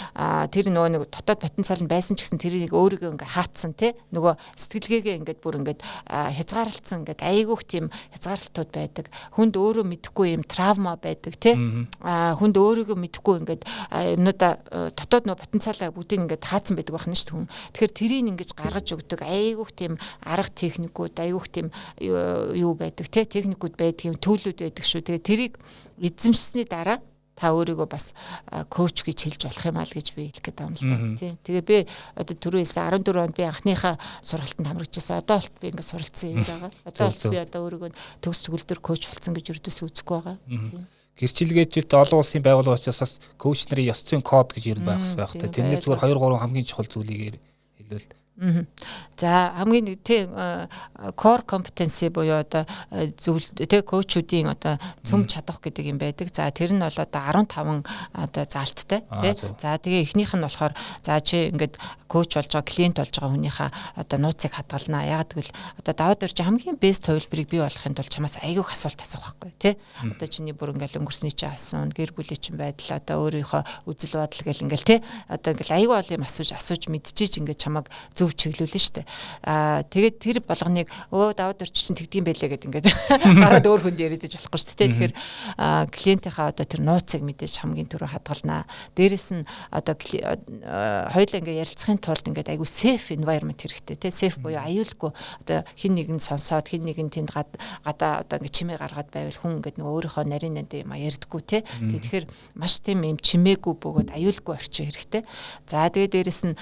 тэр нөгөө нэг дотоод потенциал нь байсан ч гэсэн тэрийг өөрийгөө ингээд хаатсан тий нөгөө сэтгэлгээгээ ингээд бүр ингээд хязгаарлалцсан ингээд айгүйх тийм хязгаарлалтууд байдаг. Хүнд өөрөө мэдэхгүй юм травма байдаг тий хүнд өөрийгөө мэдэхгүй ингээд юмнуудаа дотоод нөгөө потенциал бүгдийг ингээд таацсан байдаг байна шүү дээ. Тэгэхээр тэрийг ингэж гаргаж өгдөг айгүйх тийм арга техникүүд, айгүйх тийм юу байдаг те техникүүд байдаг юм төлөвлөд байдаг шүү. Тэгээ тэрийг эзэмшсэний дараа та өөрийгөө бас коуч гэж хэлж болох юм аа л гэж би хэлэх гээд байна л да. Тий. Тэгээ би одоо түрүү хэлсэн 14 онд би анхныхаа сургалтанд хамрагдчихсан. Одоо болт би ингээд суралцсан юм байгаа. Одоо болт би одоо өөрийгөө төгс төгөлдөр коуч болсон гэж ердөөс үзэхгүй байгаа. Гэрчилгээчэлд олон улсын байгууллага учраас бас коуч нарын ёс зүйн код гэж ер нь байх хэрэгтэй. Тэрнээс зүгээр 2 3 хамгийн чухал зүйлийг хэлвэл. За хамгийн нэг тий core competency буюу одоо зүйл тий коучүүдийн одоо цөм чадах гэдэг юм байдаг. За тэр нь бол одоо 15 одоо заалттай тий. За тэгээ эхнийх нь болохоор за чи ингээд коуч болж байгаа клиент болж байгаа хүнийхээ одоо нууцыг хадгалнаа. Яг тэгвэл одоо даваад ирж хамгийн best хувилбарыг бий болохын тулд чамаас айгүйх асуулт асуух байхгүй тий. Одоо чиний бүр ингээд өнгөрсний чинь асуун, гэр бүлийн чинь байдал, одоо өөрийнхөө үзэл бодол гэл ингээд тий. Одоо ингээд айгүй бол юм асууж мэдчихэж ингээд чамайг зөв чиглүүлнэ шүү дээ. Тэгээд тэр болгоныг даваад орч чинь тэгдэм байлээ гэд ингээд гараад өөр хүнд яриад иж болохгүй шүү дээ. Тэгэхээр клиентийнхаа одоо тэр нууцыг мэдээж хамгийн түрүү хадгалнаа. Дээрэс нь одоо хоёулаа ингээд ярилцахын тулд ингээд айгүй safe environment хэрэгтэй тий. Safe буюу аюулгүй одоо хин нэг нь сонсоод хин нэг нь тэнд гадаа одоо ингээд чимээ гаргаад байвал хүн ингээд нөгөө өөрийнхөө нарийн нанд юм ярьдаггүй тий. Тэгэхээр маш тийм юм чимээгүй бөгөөд аюулгүй орчин хэрэгтэй. За тэгээд дээрэс нь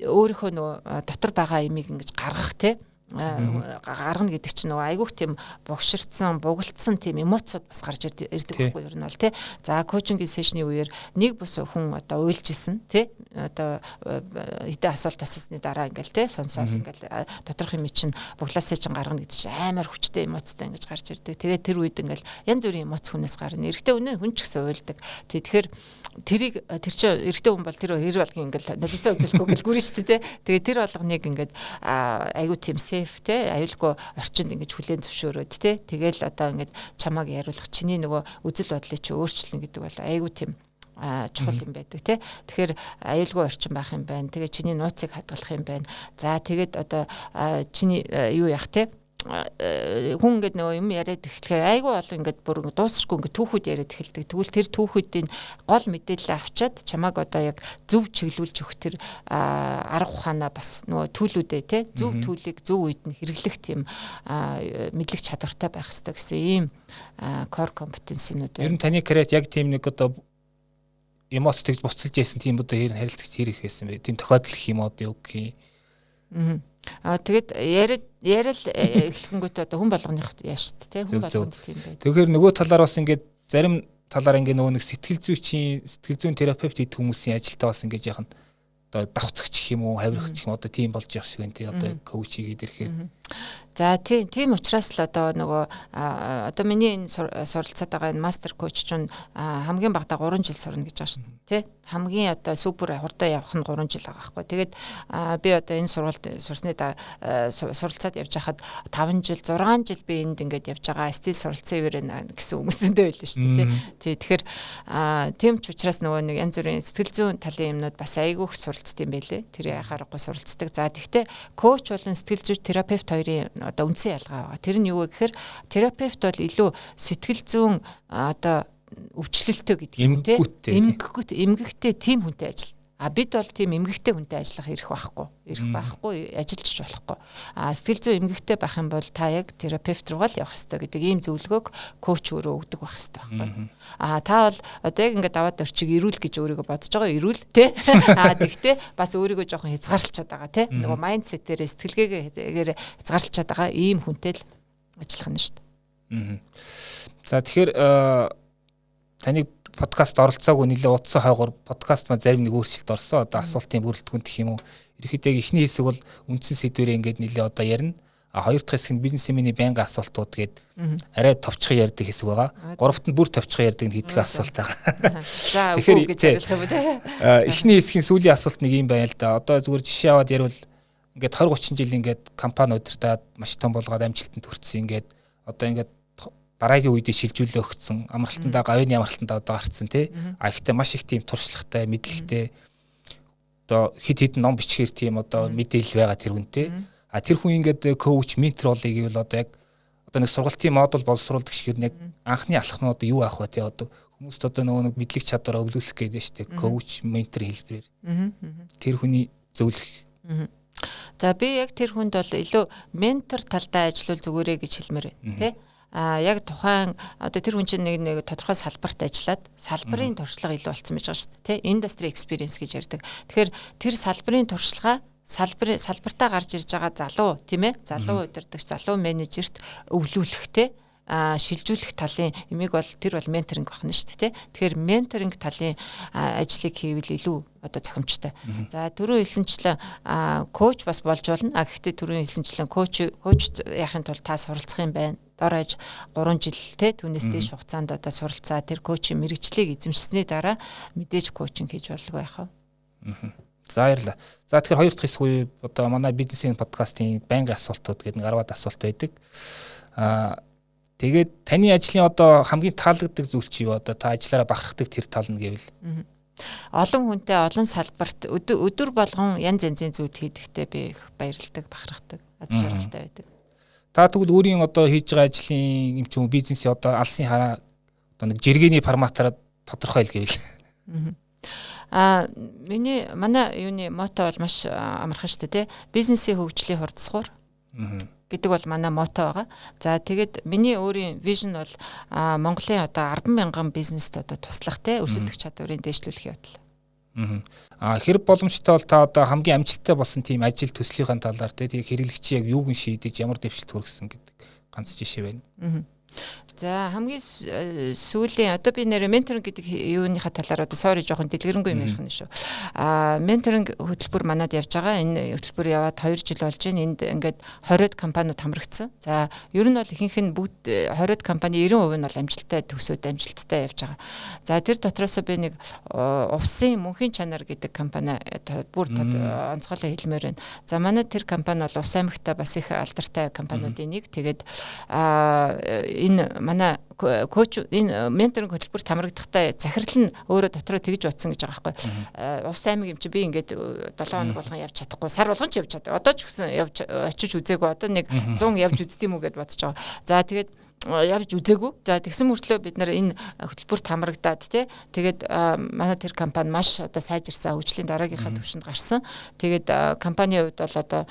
өөрийнхөө нөгөө дотор байгаа имийг ингэж гаргах тий гаргана гэдэг чинь нөгөө айгүйх тийм богширцсан, бугалтсан тийм эмоцуд бас гарч ирдэг байхгүй юу ер нь бол тий. За коучингийн сешны үеэр нэг бус хүн одоо уйлжсэн тий одоо хэдэн асуулт асуусны дараа ингээл тий сонсоод ингээл доторх юм чинь буглаасаа чинь гаргана гэдэг чинь амар хүчтэй эмоцтой ингэж гарч ирдэг. Тэгээд тэр үед ингээл янз бүрийн эмоц хүнээс гарна. Эрэгтэй хүн ч гэсэн уйлдаг. Тэгэхээр тэр чинь эрэгтэй хүн бол тэр хэр болгон ингээл нулимсаа үзүүлэхгүй гэл гүрэн шүү дээ тий. Тэгээд тэр болгоныг ингээд айгүй тийм те аюулгүй орчинд ингэж хүлээн зөвшөөрөөд те тэгэл одоо ингэж чамааг яриулах чиний нөгөө үзэл бодлыг чи өөрчлөн гэдэг бол айгүй тийм чухал юм байдаг те. Тэгэхээр аюулгүй орчин байх юм байна. Тэгээ чиний нууцыг хадгалах юм байна. За тэгээд одоо чиний юу яах те хүн ингээд нөгөө юм яриад эхлэхээр айгүй бол ингээд бүр дуусахгүй ингээд түүхүүд яриад эхэлдэг. Тэгвэл тэр түүхүүдийн гол мэдээлэл авчаад чамааг одоо яг зөв чиглүүлж өгөх тэр арга ухаанаа бас нөгөө төлүүдээ те зөв төлийг зөв үед нь хэрэглэх тийм мэдлэг чадвартай байх хэрэгтэй гэсэн ийм core competency-нууд байна. Ер нь таны карьерт яг тийм нэг одоо эмоц тэгж буцалж яасан тийм одоо харилцагч хэрэг хийсэн бай. Тийм тохиолдол их юм одоо юу гэх юм. Тэгээд яриад эхлэнгүүт одоо хүн болгоных яаш тий хүн болгонд тийм байдаг. Тэгэхээр нөгөө талаар бас ингээд зарим талаар ингээд нөгөө нэг сэтгэл зүйн терапевт гэдэг хүмүүсийн ажилтаа бас ингээд яхан одоо давхцагч гэх юм уу, хавирах гэх юм одоо тийм болж явах шиг байна тий. Одоо коуч хийгээд ирэхээр. За тийм учраас л одоо нөгөө одоо миний энэ суралцаад байгаа энэ мастер коуч чинь хамгийн багадаа 3 жил сурна гэж байгаа шүү дээ. Тэ? Хамгийн одоо супер хурдан явах нь 3 жил байгаа байхгүй. Тэгээд би одоо энэ сургалт сурсны суралцаад явж хахад 5 жил 6 жил би энд ингээд явж байгаа стил суралцсан ивэрэн гэсэн хүмүүсэндээ байлаа шүү дээ. Тий. Тэгэхээр тийм ч учраас нөгөө нэг янз бүрийн сэтгэл зүйн талын юмнууд бас айгүйх суралцдаг юм байлээ. Тэр харахгүй суралцдаг. За тэгвэл коуч болон сэтгэл зүй терапевт хоёрын одоо үндсэн ялгаа байгаа. Тэр нь юу вэ гэхээр терапевт бол илүү сэтгэл зүйн одоо өвчлөлтөө гэдэг юм те. Эмгэгтэй тийм хүнтэй ажил. Бид бол тийм эмгэгтэй хүнтэй ажиллах эрх байхгүй, ажиллаж болохгүй. Сэтгэл зүйн эмгэгтэй байх юм бол та яг терапевт руу л явах хэрэгтэй гэдэг ийм зөвлөгөөг коуч өөрөө өгдөг байх хэрэгтэй байхгүй. Та бол одоо яг ингээд даваад орчиг ирүүл гэж өөрийгөө бодож байгаа ирүүл те. Тэгтээ бас өөрийгөө жоохон хязгаарлалчаад байгаа те. Нөгөө майндсетээр сэтгэлгээгээр хязгаарлалчаад байгаа ийм хүнтэй л ажиллах нь шүү дээ. За тэгэхээр таныг подкаст оролцоогүй нэлээд утсан хойгоор подкаст маа зарим нэг өөрчлөлт орсон. Одоо асуултын бүрэлдэхүүн гэх юм уу. Ерөнхийдөө эхний хэсэг бол үндсэн сэдвэрээ ингээд нэлээд одоо ярина. Хоёр дахь хэсэг нь бизнесмений байнгын асуултууд гээд арай товчхон ярьдаг хэсэг байгаа. Гуравт нь бүр товчхон ярьдаг нь хэдхэн асуулт байгаа. За үгүй гэж ойлгох юм те. Эхний хэсгийн сүүлийн асуулт нэг юм байна л да. Одоо зүгээр жишээ аваад ярил ингээд 20 30 жил ингээд компани удирдаад маш том болгоод амжилтанд хүрсэн ингээд одоо ингээд дараагийн үедээ шилжүүлээ өгсөн амралтандаа гавьны амралтандаа одоо гарцсан тий. Ихтэй маш их тийм туршлагатай, мэдлэгтэй одоо хэд хэдэн ном бичгээр тийм одоо мэдээлэл байгаа тэр хүнтэй. Тэр хүн ингээд коуч, ментор болъё гэвэл одоо яг одоо нэг сургалтын модуль боловсруулдаг шиг нэг анхны алхам нь одоо юу авах вэ тий. Одоо хүмүүст одоо нөгөө нэг мэдлэг чадвараа өвлүүлэх гэдэг нь шүү дээ. Коуч, ментор хэлбэрээр. Тэр хүний зөвлөх. За би яг тэр хүнд бол илүү ментор талдаа ажиллавал зүгээрээ гэж хэлмээр байна тий. Яг тухайн одоо тэр хүн чинь нэг тодорхой салбарт ажиллаад салбарын туршлага илүү болсон байж байгаа шүү дээ. Тэ industry experience гэж ярьдаг. Тэгэхээр тэр салбарын туршлага салбартаа гарч ирж байгаа залуу тийм ээ залуу удирдагч залуу менежерт өвлүүлэх тэ шилжүүлэх талын эмийг бол тэр бол менторинг байна шүү дээ. Тэгэхээр менторинг талын ажлыг хийвэл илүү одоо зохимжтой. За түрүү хэлсэнчлэн коуч бас болж болно. Гэхдээ түрүү хэлсэнчлэн коуч яахын тулд та суралцах юм байна. Дорож 3 жил те түүнээс дээш хугацаанд одоо суралцаа тэр коучийн мэрэгчлийг эзэмшсэний дараа мэдээж коучинг хийж болдог байх аа. За баярлалаа. За тэгэхээр хоёр дахь хэсэг үе одоо манай бизнесийн подкастын байнгын асуултууд гэдэг 10-аад асуулт байдаг. Тэгээд таны ажлын одоо хамгийн таалагддаг зүйл чи юу одоо та ажиллаараа бахархдаг тэр тал нь гэвэл олон хүнтэй олон салбарт өдөр болгон янз янзын зүйл хийдэгтээ би их баярлдаг, бахархдаг, аз жаргалтай байдаг. Та тэгвэл өөрийн одоо хийж байгаа ажлын юм ч юм бизнесийн одоо алсын хараа одоо нэг жиргэний форматаараа тодорхой илгээвэл. Манай юуны мото бол маш амархан шүү дээ, тэ. Бизнесийн хөгжлийн хурдсгуур гэдэг бол манай мото байгаа. За тэгээд миний өөрийн вижн бол Монголын одоо 10,000 бизнест одоо туслах те өрсөлдөх чадварыг дээшлүүлэх явдал. Хэрэг боломжтой бол та одоо хамгийн амжилттай болсон тийм ажил төслийнхаа талаар тэгээ хэрэглэгч яг юуг нь шийдэж ямар дэвшилт хүргэсэн гэдэг ганц жишээ байна. За хамгийн сүүлийн одоо би нэр менторинг гэдэг юуныхаа талаар одоо sorry жоохон дэлгэрэнгүй юм ярих нь шүү. Менторинг хөтөлбөр манад явж байгаа. Энэ хөтөлбөр яваад 2 жил болж байна. Энд ингээд 20-од компаниуд хамрагдсан. За ер нь бол ихэнх нь бүгд 20-од компани 90% нь бол амжилттай төсөөд амжилттай явж байгаа. За тэр дотроос би нэг Увсын мөнхийн чанар гэдэг компани бүр онцгойлон хэлмээр байна. За манай тэр компани бол Увс аймагта бас их алдартай компаниудын нэг. Тэгээд энэ манай коуч энэ менторинг хөтөлбөрт хамрагдахдаа захирал нь өөрөө дотроо тэгж бодсон гэж байгаа байхгүй. Увс аймаг юм чи би ингээд 7 хоног болгон явж чадахгүй, сар болгон ч явж чаддаг. Одоо ч гэсэн явж очиж үзээгүй. Одоо нэг 100 явж үздэм үү гэд бодож байгаа. За тэгээд явж үзээгүй. За тэгсэн мөртлөө бид нар энэ хөтөлбөрт хамрагдаад тий. Тэгээд манай тэр компани маш одоо сайжирсан, хөгжлийн дараагийнхаа түвшинд гарсан. Тэгээд компанийн хувьд бол одоо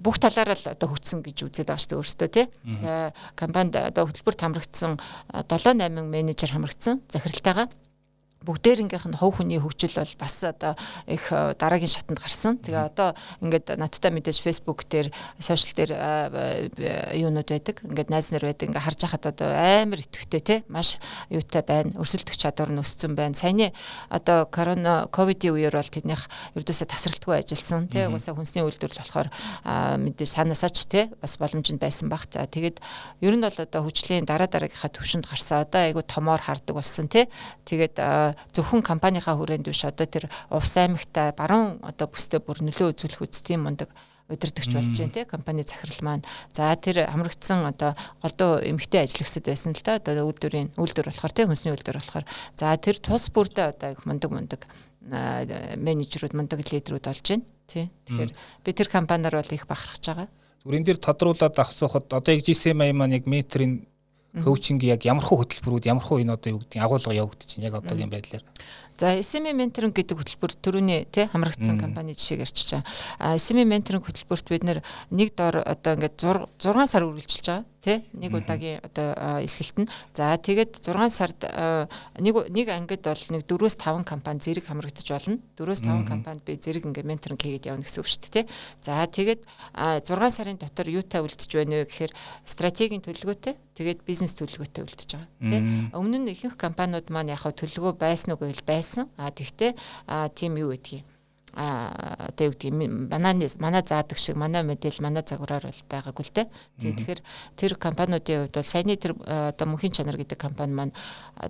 бүх талаараа л одоо хөтсөн гэж үзээд байгаа шүү дээ өөртөө тий. Компанид одоо хөтөлбөрт хамрагдсан 7-8 менежер хамрагдсан захиралтайгаа. бүгдээрнгийнх нь хувь хүний хөгжил бол бас одоо их дараагийн шатанд гарсан. Тэгээ одоо ингээд надтай мэдээж Facebook дээр, сошиал дээр юунууд байдаг. Ингээд найз нар байдаг. Ингээд харж байхад одоо амар итгэвтэй те маш юутай байна. Өрсөлдөх чадвар нь өссөн байна. Саяны одоо ковидын үеэр бол тэднийх ердөөсөө тасралтгүй ажилласан те. Угаасаа хүнсний үйлдвэрлэл болохоор мэдээж санаасаач те бас боломж нь байсан баг. За тэгээд ер нь бол одоо хүчлийн дараагийнхаа төвшөнд гарсан. Одоо айгу томоор хардаг болсон те. Тэгээд зөвхөн компанийнхаа хүрээнд биш одоо тэр Увс аймагта баруун одоо бүстэй бүр нөлөө үзүүлэх үстийн мундаг удирдагч болж байна те компани захирал маань. За тэр хамрагдсан одоо голдуу эмэгтэй ажлагчид байсан л да. Одоо үйлдвэр болохоор те хүнсний үйлдвэр болохоор. За тэр тус бүрдээ одоо их мундаг менежерүүд мундаг лидерүүд болж байна тий. Тэгэхээр би тэр компаниар бол их бахархаж байгаа. Зүгээр энэ дэр тодруулаад авсахад одоо яг GCMI маань яг метрийн коучинг яг ямархуу хөтөлбөрүүд ямархуу энэ одоо юу гэдэг агуулга явагдаж байна яг одоогийн байдлаар. За SME менторинг гэдэг хөтөлбөр төрөний тий хамрагдсан компани жишээг ярьчих чаа. SME менторинг хөтөлбөрт бид нэг дор одоо ингээд 6 сар үргэлжилж байгаа тий нэг удаагийн одоо эсэлт нь. За тэгээд 6 сард нэг ангид бол нэг 4-5 компани зэрэг хамрагдаж болно. 4-5 компанид би зэрэг ингээд менторинг хийгээд явна гэсэн үг шүү дээ тий. За тэгээд 6 сарын дотор юутай үлдэж байна вэ гэхээр стратегийн төлөвлөгөөтэй тэгээд бизнес төлөвлөгөөтэй үлдэж байгаа тий. Өмнө нь ихэнх компаниуд маань яг төлөвлөгөө байсан уу гэвэл байсан. Тэгтээ тийм юу гэдгийг одоо юу гэдгийг манай заадаг шиг манай мэдээлэл манай загвараар бол байгаагүй л дээ. Тэгэхээр тэр компаниудын хувьд бол саяны тэр одоо мөнхийн чанар гэдэг компани маань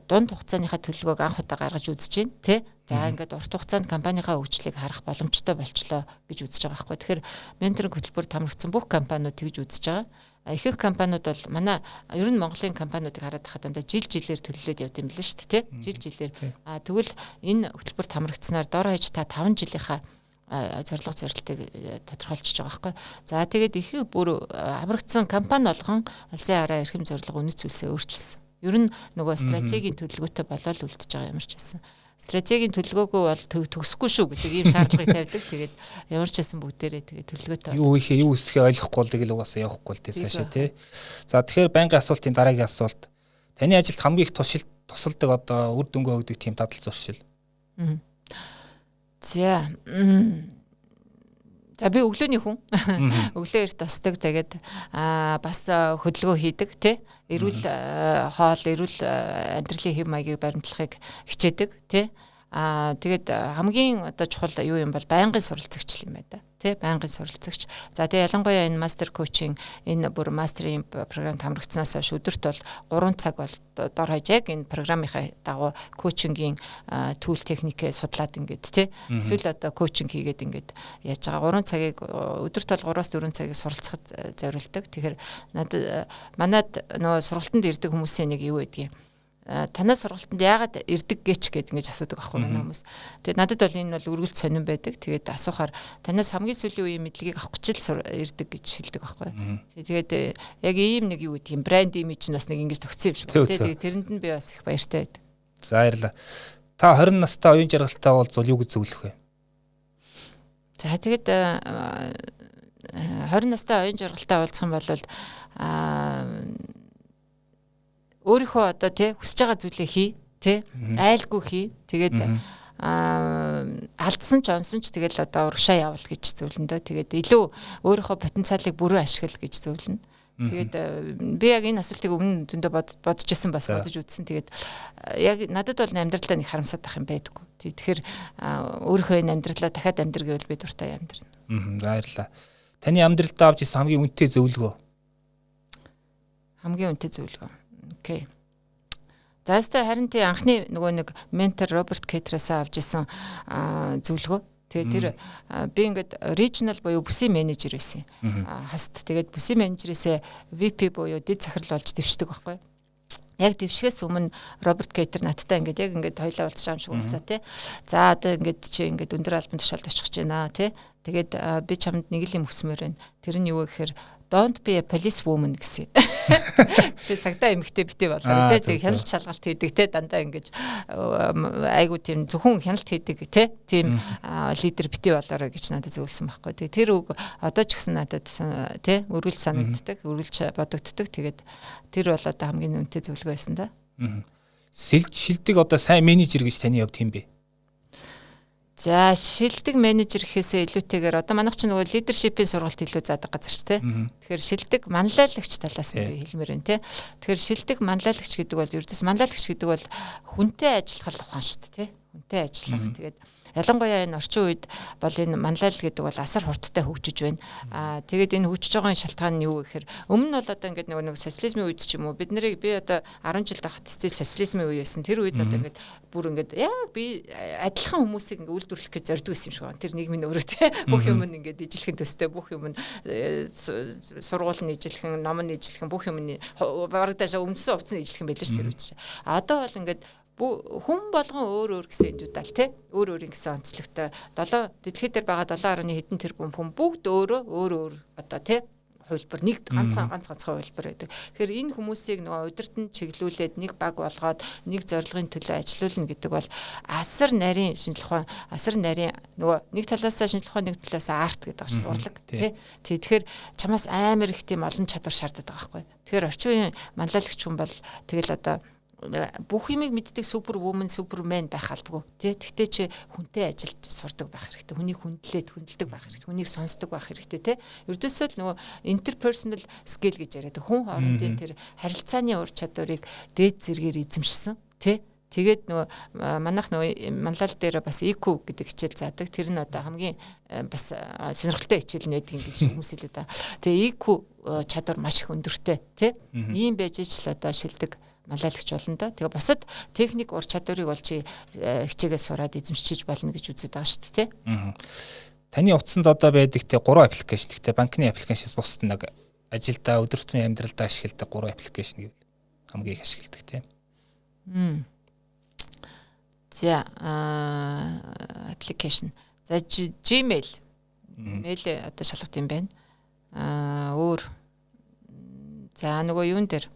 дунд хугацааныхаа төлөвлөгөөг анх удаа гаргаж үзэж байна тий. За ингээд урт хугацаанд компанийнхаа хөгжлийг харах боломжтой болчлоо гэж үзэж байгаа байхгүй. Тэгэхээр менторинг хөтөлбөрт хамрагдсан бүх компаниуд тэгж үзэж байгаа. Ихэнх компаниуд бол манай ер нь Монголын компаниудыг хараад байхад дандаа жилээр төлөвлөд явд юм билээ шүү дээ тий. Жилээр. Тэгвэл энэ хөтөлбөрт хамрагдсанаар дор хаяж та 5 жилийнхаа зорилго зорилтыг тодорхойлчихж байгаа байхгүй. За тэгээд их бүр хамрагдсан компани болгон алсын хараа эрхэм зорилго үнэт зүйлсээ өөрчилсөн. Ер нь нөгөө стратегийн төлөвлөгөөтэй болоод үлдчихэж байгаа юм ч гэсэн. Стратегийн төлөвлөгөөгөө бол төгсөхгүй шүү гэдэг ийм шаардлагыг тавьдаг. Тэгээд ямар ч байсан бүгдээрээ тэгээд төлөвлөгөөтэй юу ихээ юу өсөхөө ойлгохгүй л тэгэл угаасаа явахгүй л дээ цаашаа тий. За тэгэхээр байнгын асуултын дараагийн асуулт. Таны ажилд хамгийн их тусалдаг одоо үр дүнгээ өгдөг тийм дадал зуршил. За би өглөөний хүн. Өглөө эрт тосдог. Тэгээд бас хөдөлгөөн хийдэг тий. Эрүүл хоол, эрүүл амьдралын хэв маягийг баримтлахыг хичээдэг тий. Тэгээд хамгийн одоо чухал юу юм бол байнгын суралцагч юм байна да. Тий, байнгын суралцагч. За тэгээ ялангуяа энэ мастер коучинг энэ бүр мастерын програмд хамрагдсанаас хойш өдөрт бол 3 цаг бол дор хаяж яг энэ програмынхаа дагуу коучингийн түүл техникээ судлаад ингээд тий. Эсвэл одоо коучинг хийгээд ингээд яаж байгаа 3 цагийг өдөрт бол 3-4 цагийг суралцахад зориулдаг. Тэгэхээр манад нөгөө сургалтанд ирдэг хүмүүсийн нэг юу гэдгийг танаа сургалтанд яагаад ирдэг гэч гэд ингэж асуудаг байхгүй манай хүмүүс. Тэгээд надад бол энэ бол үргэлж сонирн байдаг. Тэгээд асуухаар танаас хамгийн сүүлийн үеийн мэдлэгийг авах гэж л ирдэг гэж хэлдэг байхгүй. Тэгээд яг ийм нэг юу гэдэг юм брэнд имиж нь бас нэг ингэж тогтсон юм шиг байна. Тэгээд тэрэнд нь би бас их баяртай байдаг. За баярлалаа. Та 20 настай оюун жаргалтай уулзвал юу гэж зөвлөх вэ? За тэгээд 20 настай оюун жаргалтай уулзах юм бол өөрийнхөө одоо тий хүсэж байгаа зүйлээ хий тий айлгүй хий тэгээд алдсан ч онсон ч тэгэл одоо урагшаа явал гэж зөвлөндөө тэгээд илүү өөрийнхөө потенциалыг бүрэн ашигла гэж зөвлөнө. Тэгээд би яг энэ асуултыг өмнө зөндөө бодож ирсэн бас бодож үзсэн. Тэгээд яг надад бол амьдралдаа нэг харамсаад байх юм байдаггүй. Тэгэхээр өөрийнхөө энэ амьдралаа дахиад амьдр гэвэл би дуртай амьдрна. Баярлалаа. Таны амьдралдаа авч ирсэн хамгийн үнэтэй зөвлөгөө. Хамгийн үнэтэй зөвлөгөө. Окей. За харин тий анхны нөгөө нэг ментор Роберт Кетрээс авч исэн зөвлөгөө. Тэгээд тэр би ингээд regional буюу бүсийн менежер байсан. Хаст тэгээд бүсийн менежерээсээ VP буюу дэд захирал болж дэвшдэг байхгүй. Яг дэвшгээс өмнө Роберт Кетер надтай ингээд яг ингээд хоёлаа уулзаж байгаа юм шиг уулзаа тий. За одоо ингээд чи ингээд өндөр албан тушаалд очих гэж байна тий. Тэгээд би чамд нэг л юм хүсмээр байна. Тэр нь юу вэ гэхээр don't be a police woman гэсэн. Чи цагтаа эмэгтэй битээ болоо тий хяналт шалгалт хийдэг тий дандаа ингэж айгуу тийм зөвхөн хяналт хийдэг тий тийм лидер битээ болоорой гэж надад зөвлөсөн байхгүй. Тэгээ тэр үг одоо ч гэсэн надад тий өргөлж санагддаг, өргөлж бодогддог. Тэгээд тэр бол одоо хамгийн үнэтэй зөвлөгөө байсан да. шилдэг одоо сайн менежер гэж таны хувьд хэм бэ? За шилдэг менежер гэхээсээ илүүтэйгээр одоо манайх чинь нөгөө лидершипийн сургалт илүү заадаг газар ч тийм. Тэгэхээр шилдэг манлайлагч талаас нь би хэлмээр байна тийм. Тэгэхээр шилдэг манлайлагч гэдэг бол ердөөс манлайлагч гэдэг бол хүнтэй ажиллах ухаан шүү дээ тийм. Хүнтэй ажиллах. Тэгээд ялангуяа энэ орчин үед бол энэ манлайл гэдэг бол асар хурдтай хөгжиж байна. Тэгээд энэ хөгжиж байгаа шалтгаан нь юу гэхээр өмнө нь бол одоо ингээд нэг социализмын үед ч юм уу би одоо 10 жил байхад стил социализмын үе байсан. Тэр үед одоо ингээд бүр ингээд яг би адилхан хүмүүсийг ингээд үйлдвэрлэх гэж зорддог байсан юм шиг байна. Тэр нийгмийн өөрөө те бүх юм ингээд ижилхэн төстэй бүх юм сургууль нь ижилхэн, ном нь ижилхэн бүх юм нь бараг даашаа өмсөн хувцас нь ижилхэн байлаа шүү дээ. Одоо бол ингээд хүн болгон өөр гэсэн индивидуал тий өөр гэсэн онцлогтой дэлхийд дээр байгаа 7.1 хэдэн тэрбум хүн бүгд өөр одоо тий хувилбар нэг ганцхан хувилбар байдаг. Тэгэхээр энэ хүмүүсийг нөгөө удирдан чиглүүлээд нэг баг болгоод нэг зорилгын төлөө ажилуулна гэдэг бол асар нарийн шинжилгээ асар нарийн нөгөө нэг талаасаа шинжилгээ нэг талаасаа арт гэдэг ааш урлаг тий. Тэгэхээр чамаас амар их тийм олон чадвар шаарддаг байгаа байхгүй. Тэгэхээр орчин үеийн манлайлагч хүн бол тэгэл одоо бүх юмыг мэддэг супервумен, супермен байх албагүй тий. Тэгтээ чи хүнтэй ажилд сурдаг байх хэрэгтэй. Хүнийг хүндэлдэг байх хэрэгтэй. Хүнийг сонсдог байх хэрэгтэй тий. Ердөөсөө л нөгөө interpersonal skill гэж яриад хүн хоорондын тэр харилцааны ур чадварыг дээд зэргээр эзэмшсэн тий. Тэгээд нөгөө манайх нөгөө манлал дээр бас EQ гэдэг хичээл заадаг. Тэр нь одоо хамгийн бас сонирхолтой хичээл нэдэг гэж хүмүүс хэлээ да. Тэгээ EQ чадвар маш их өндөртэй тий. Ийм байж л одоо шилдэг манлайлагч болно да. Тэгээ бусад техник ур чадварыг бол чи хичээгээ сураад эзэмшиж болно гэж үздэг байгаа шүү дээ тий. Таны утсанд одоо байдаг те 3 аппликейшн. Гэхдээ банкны аппликейшнээс бусад нэг ажилдаа өдөр тутмын амьдралдаа ашигладаг 3 аппликейшн гэвэл хамгийн их ашигладаг тий. За application. За Gmail. Мэйл одоо шалгах юм байна. Өөр. За нөгөө юун дээр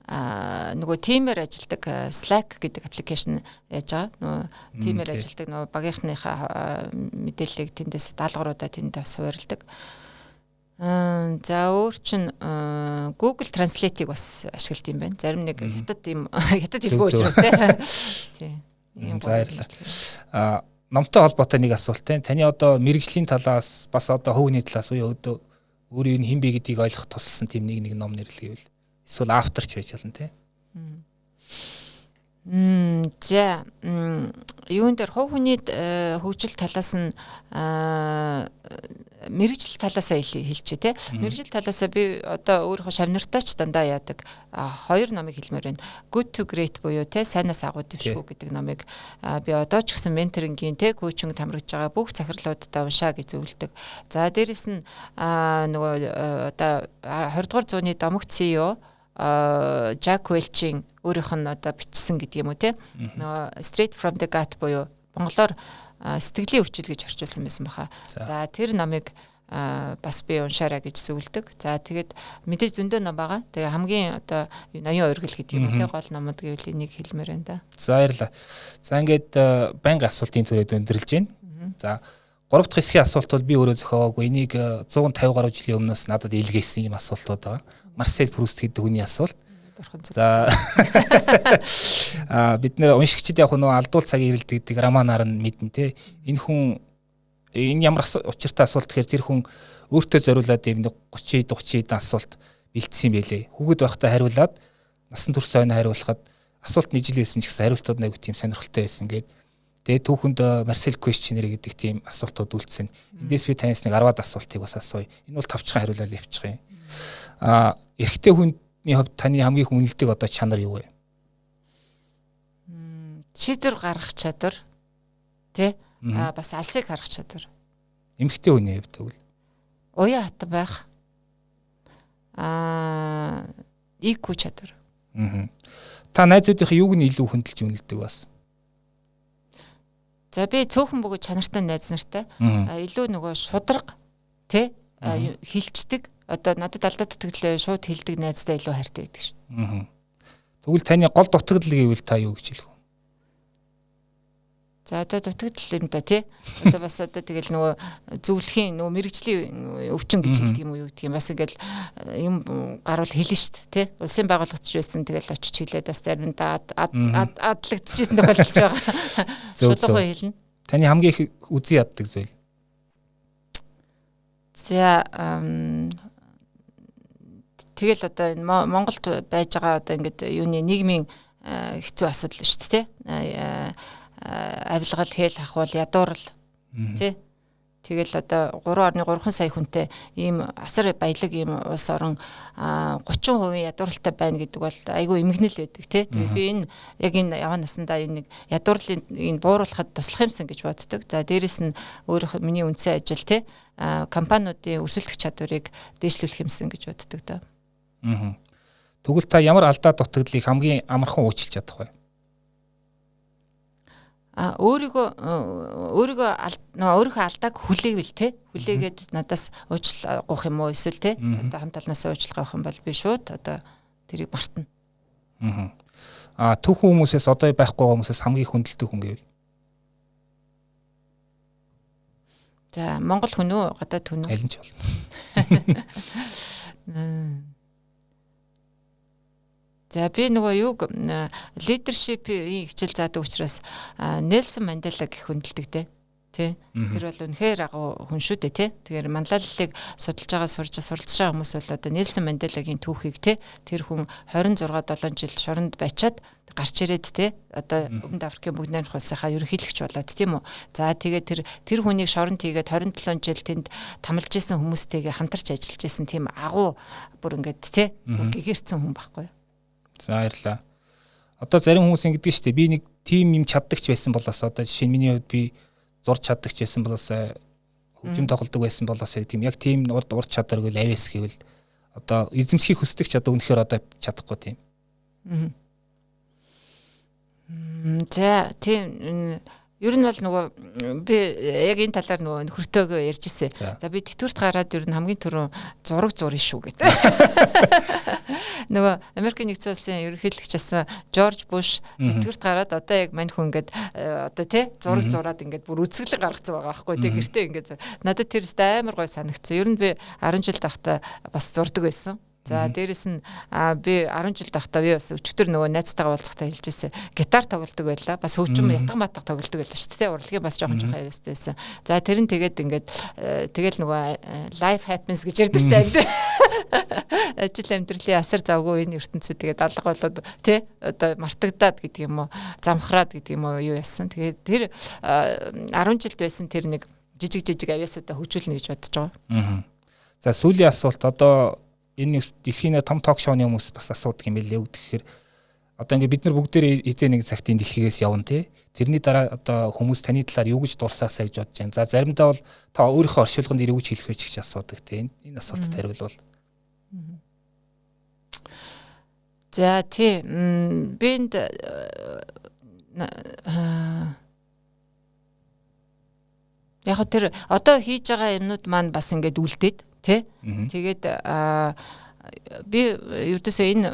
нөгөө тимээр ажилдаг Slack гэдэг аппликейшн яаж байгаа. Нөгөө тимээр ажилдаг нөгөө багийнхныхаа мэдээллийг тэндээс даалгавруудаа тэнд суурлдаг. За өөр чин Google Translate-ийг бас ашигладаг юм байна. Зарим нэг хятад хэлгүй учраас тийм. Баярлалаа. Номтой холбоотой нэг асуулт тийм. Таны одоо мэрэгжлийн талаас бас одоо хөвгний талаас өөрөө өөрийн хэн бэ гэдгийг ойлгох тусалсан тийм нэг ном нэрлэгээвэл эсвэл авторч байж болно тийм. За юун дээр хувь хүний хөгжил талаас нь мэрэгжил талаасаа хэлчихэ тий. Мэрэгжил талаасаа би одоо өөрийнхөө шавнартаа ч дандаа яадаг 2 номыг хэлмээр байна. Good to Great буюу тий сайнаас агуу дэвшгүй гэдэг номыг би одоо ч гэсэн менторингийн тий коучинг хамрагж байгаа бүх захирлуудаа уншаа гэж зөвлөдөг. За дээрэс нь нөгөө одоо 20 дугаар зууны домогт CEO Jack Welch-ийн өөрийнх нь одоо бичсэн гэдэг юм уу те Straight from the Gut буюу монголоор сэтгэлийн өвчл гэж орчуулсан байсан баха. За тэр номыг бас би уншаарай гэж зөвлөдөг. За тэгээд мэдээж зөндөө ном байгаа. Тэгээ хамгийн одоо ноён ургил гэдэг юм те гол номууд гэвэл энийг хэлмээр байна да. За баярлалаа. За ингээд байнга асуултын төрөд өндөрлж байна. За 3 дахь хэсгийн асуулт бол би өөрөө зохиогоогүй. Энийг 150 гаруй жилийн өмнөөс надад илгээсэн юм асуултууд байгаа. Марсель Пруст гэдэг хүний асуулт. За бид нэр уншигчид яг нөгөө алдуул цагийг ирэлдэг гэдэг романаар нь мэднэ те. Энэ ямар учиртай асуулт гэхээр тэр хүн өөртөө зориулаад юм 30 асуулт бэлдсэн байлээ. Хүүхэд байхдаа хариулаад насан турш хойно хариулахад асуулт нэг жил байсан ч гэсэн хариултууд нэг тийм сонирхолтой байсан гэдэг. Тэгээ түүхэнд Marcel questionnaire гэдэг тийм асуултууд үлдсэн. Эндээс би танаас нэг 10-аад асуултыг бас асууя. Энэ бол тавчхан хариулаад явчих юм. Эрэгтэй хүний хувьд таны хамгийн их үнэлдэг одоо чанар юу вэ? Шийдвэр гаргах чадвар. Тэ? Бас алсыг харах чадвар. Эмэгтэй хүний хувьд тэгвэл уян хатан байх. IQ чадвар. Та найзуудынхаа юуг нь илүү хөндлөж үнэлдэг бас? За би цөөхөн бөгөөд чанартай найз нартай илүү нөгөө шудраг тий хилчдэг одоо надад алдаа дутагдлаа шууд хилдэг найзтай илүү хайртай байдаг шүү дээ. Тэгвэл таны гол дутагдал гэвэл та юу гэж хэлэх вэ? За одоо дутагдал юм да тий. Одоо бас одоо тэгэл нөгөө зөвлөхийн нөгөө мэрэгжлийн өвчин гэж хэлдэг юм уу юу гэдэг юм. Бас ингээл юм гаруул хэлнэ шүү дээ тий. Улсын байгууллагч байсан тэгэл очиж хэлээд бас заримдаа адлагдчихсэн тохиолдолж байгаа. Шулуухан хэлнэ. Таны хамгийн их үзий яддаг зүйл. За тэгэл одоо Монголд байж байгаа одоо ингээд юуны нийгмийн хэцүү асуудал шүү дээ тий. Авилгал, хэл хахвал, ядуурл тий. Тэгэл одоо 3.3 сая хүнтэй ийм асар баялаг ийм улс орон 30% ядууралтай байна гэдэг бол айгүй эмгэнэл байдаг тий. Тэгээ би энэ яг энэ яваа насандаа энэ нэг ядуурлын энэ бууруулахад туслах юмсан гэж боддог. За дээрэс нь өөрөө миний үндсэн ажил тий компаниудын өрсөлдөх чадварыг дээшлүүлэх юмсан гэж боддог доо. Тэгвэл та ямар алдаа дутагдлыг хамгийн амархан уучлж чадах вэ? Өөрийнхөө алдааг хүлээвэл те хүлээгээд надаас уучлал гоох юм уу эсвэл те одоо хамт олноосоо уучлал гоох юм бол би шууд одоо тэрийг мартна. Түүхэн хүмүүсээс одоо байхгүй байгаа хүмүүсээс хамгийн хүндэлдэг хүн гэвэл за Монгол хүн үү гадаад хүн үү? Аль нь ч болно. За би нөгөө юг лидершипийн хичээл заадаг учраас Нельсон Манделаг гэх хүндэлдэг те. Тэ. Тэр бол үнэхээр агуу хүн шүү дээ те. Тэгэхээр манлайлалыг судалж байгаа суралцж байгаа хүмүүс бол одоо Нельсон Манделагийн түүхийг те тэр хүн 26-7 жил шоронд байчаад гарч ирээд те одоо Өмнөд Африкийн бүгд найрамдах улсынхаа ерөнхийлөгч болоод тийм үү. За тэгээд тэр хүнийг шоронд хийгээд 27 жил тэнд тамалж исэн хүмүүстэйгээ хамтарч ажиллаж исэн тийм агуу бүр ингээд те гэгэрсэн хүн байхгүй. За баярлалаа. Одоо зарим хүмүүс ингэдэг шүү дээ. Би нэг тим юм чаддагч байсан болоос одоо жишээ нь миний хувьд би зурж чаддагч байсан болоос хөгжим тоглодог байсан болоос тийм яг тим урд чадваргүй л авьяас гэвэл одоо эзэмсхийг хүсдэг ч одоо үнэхээр одоо чадахгүй тийм. За тийм ер нь бол нөгөө би яг энэ талаар нөгөө нөхөртөөгөө ярьж ирсэн. За би тэтгэврт гараад ер нь хамгийн түрүү зураг зурна шүү гэдэг. Нөгөө Америкийн нэгдсэн улсын ерөнхийлөгч асан Жорж Буш тэтгэврт гараад одоо яг мань хүн ингээд одоо тий зураг зураад ингээд бүр үзэсгэлэн гаргацсан байгаа байхгүй тий гэртээ ингээд надад тэр амар гой санагдсан. Ер нь би 10 жил тахта бас зурдаг байсан. За дээрэс нь би 10 жил тахта би бас өчигдөр нөгөө найзтайгаа уулзахдаа хэлж ирсэн. Гитар тоглодог байлаа. Бас хөгжим ятга матга тоглодог байлаа шүү дээ. Урлагийн бас жоохон хавьяастай байсан. За тэр нь тэгээд ингээд тэгэл нөгөө life happens гэж ярьдаг шүү дээ. Ажил амьдралын асар завгүй энэ ертөнцид тэгээд алга болоод тий одоо мартагдаад гэдэг юм уу замхраад гэдэг юм уу юу яасан. Тэгээд тэр 10 жил байсан тэр нэг жижиг авьяасуудаа хөгжүүлнэ гэж бодож байгаа. За сүүлийн асуулт одоо энэ дэлхийн том ток шоуны хүмүүс бас асуудаг юм билээ. Тэгэхээр одоо ингээд бид нар бүгдээрээ эзэн нэг цагт энэ дэлхийгээс явна тий. Тэрний дараа одоо хүмүүс таны талаар юу гэж дурсаасаа гэж бодож байна. За заримдаа бол та өөрийнхөө оршуулганд юу гэж хэлэх вэ гэж асуудаг тий. Энэ асуултад хариулвал. За тий бинд яг тэр одоо хийж байгаа юмнууд маань бас ингээд үлдээд тий. Тэгээд би ердөөсөө энэ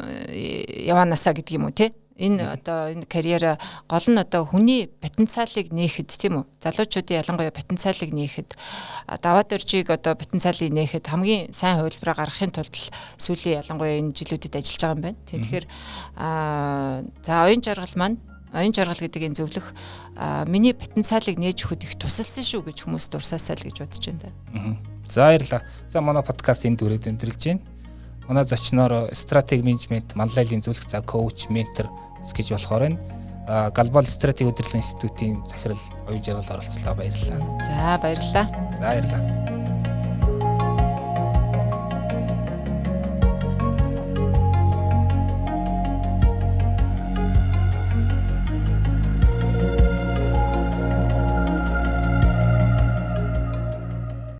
яваанасаа гэдэг юм уу тий. Энэ одоо энэ карьера гол нь одоо хүний потенциалыг нээхэд тийм үү. Залуучуудын ялангуяа потенциалыг нээхэд даваад оржийг одоо потенциалыг нээхэд хамгийн сайн хувилбараа гаргахын тулд сүүлийн ялангуяа энэ жилүүдэд ажиллаж байгаа юм байна. Тэгэхээр за оюун жаргал маань оюун жаргал гэдэг энэ зөвлөх миний потенциалыг нээж өгөхөд их тусалсан шүү гэж хүмүүс дурсаасаа л гэж бодож байна да. За баярлалаа. За манай подкаст энд хүрээд өндөрлж байна. Манай зочноор стратеги менежмент, манлайлалын зөвлөх за коуч, ментор гэж болохоор байна. Глобал стратеги удирдлага институтийн захирал оюун жаргал оролцлоо. Баярлалаа. За баярлалаа. За баярлалаа.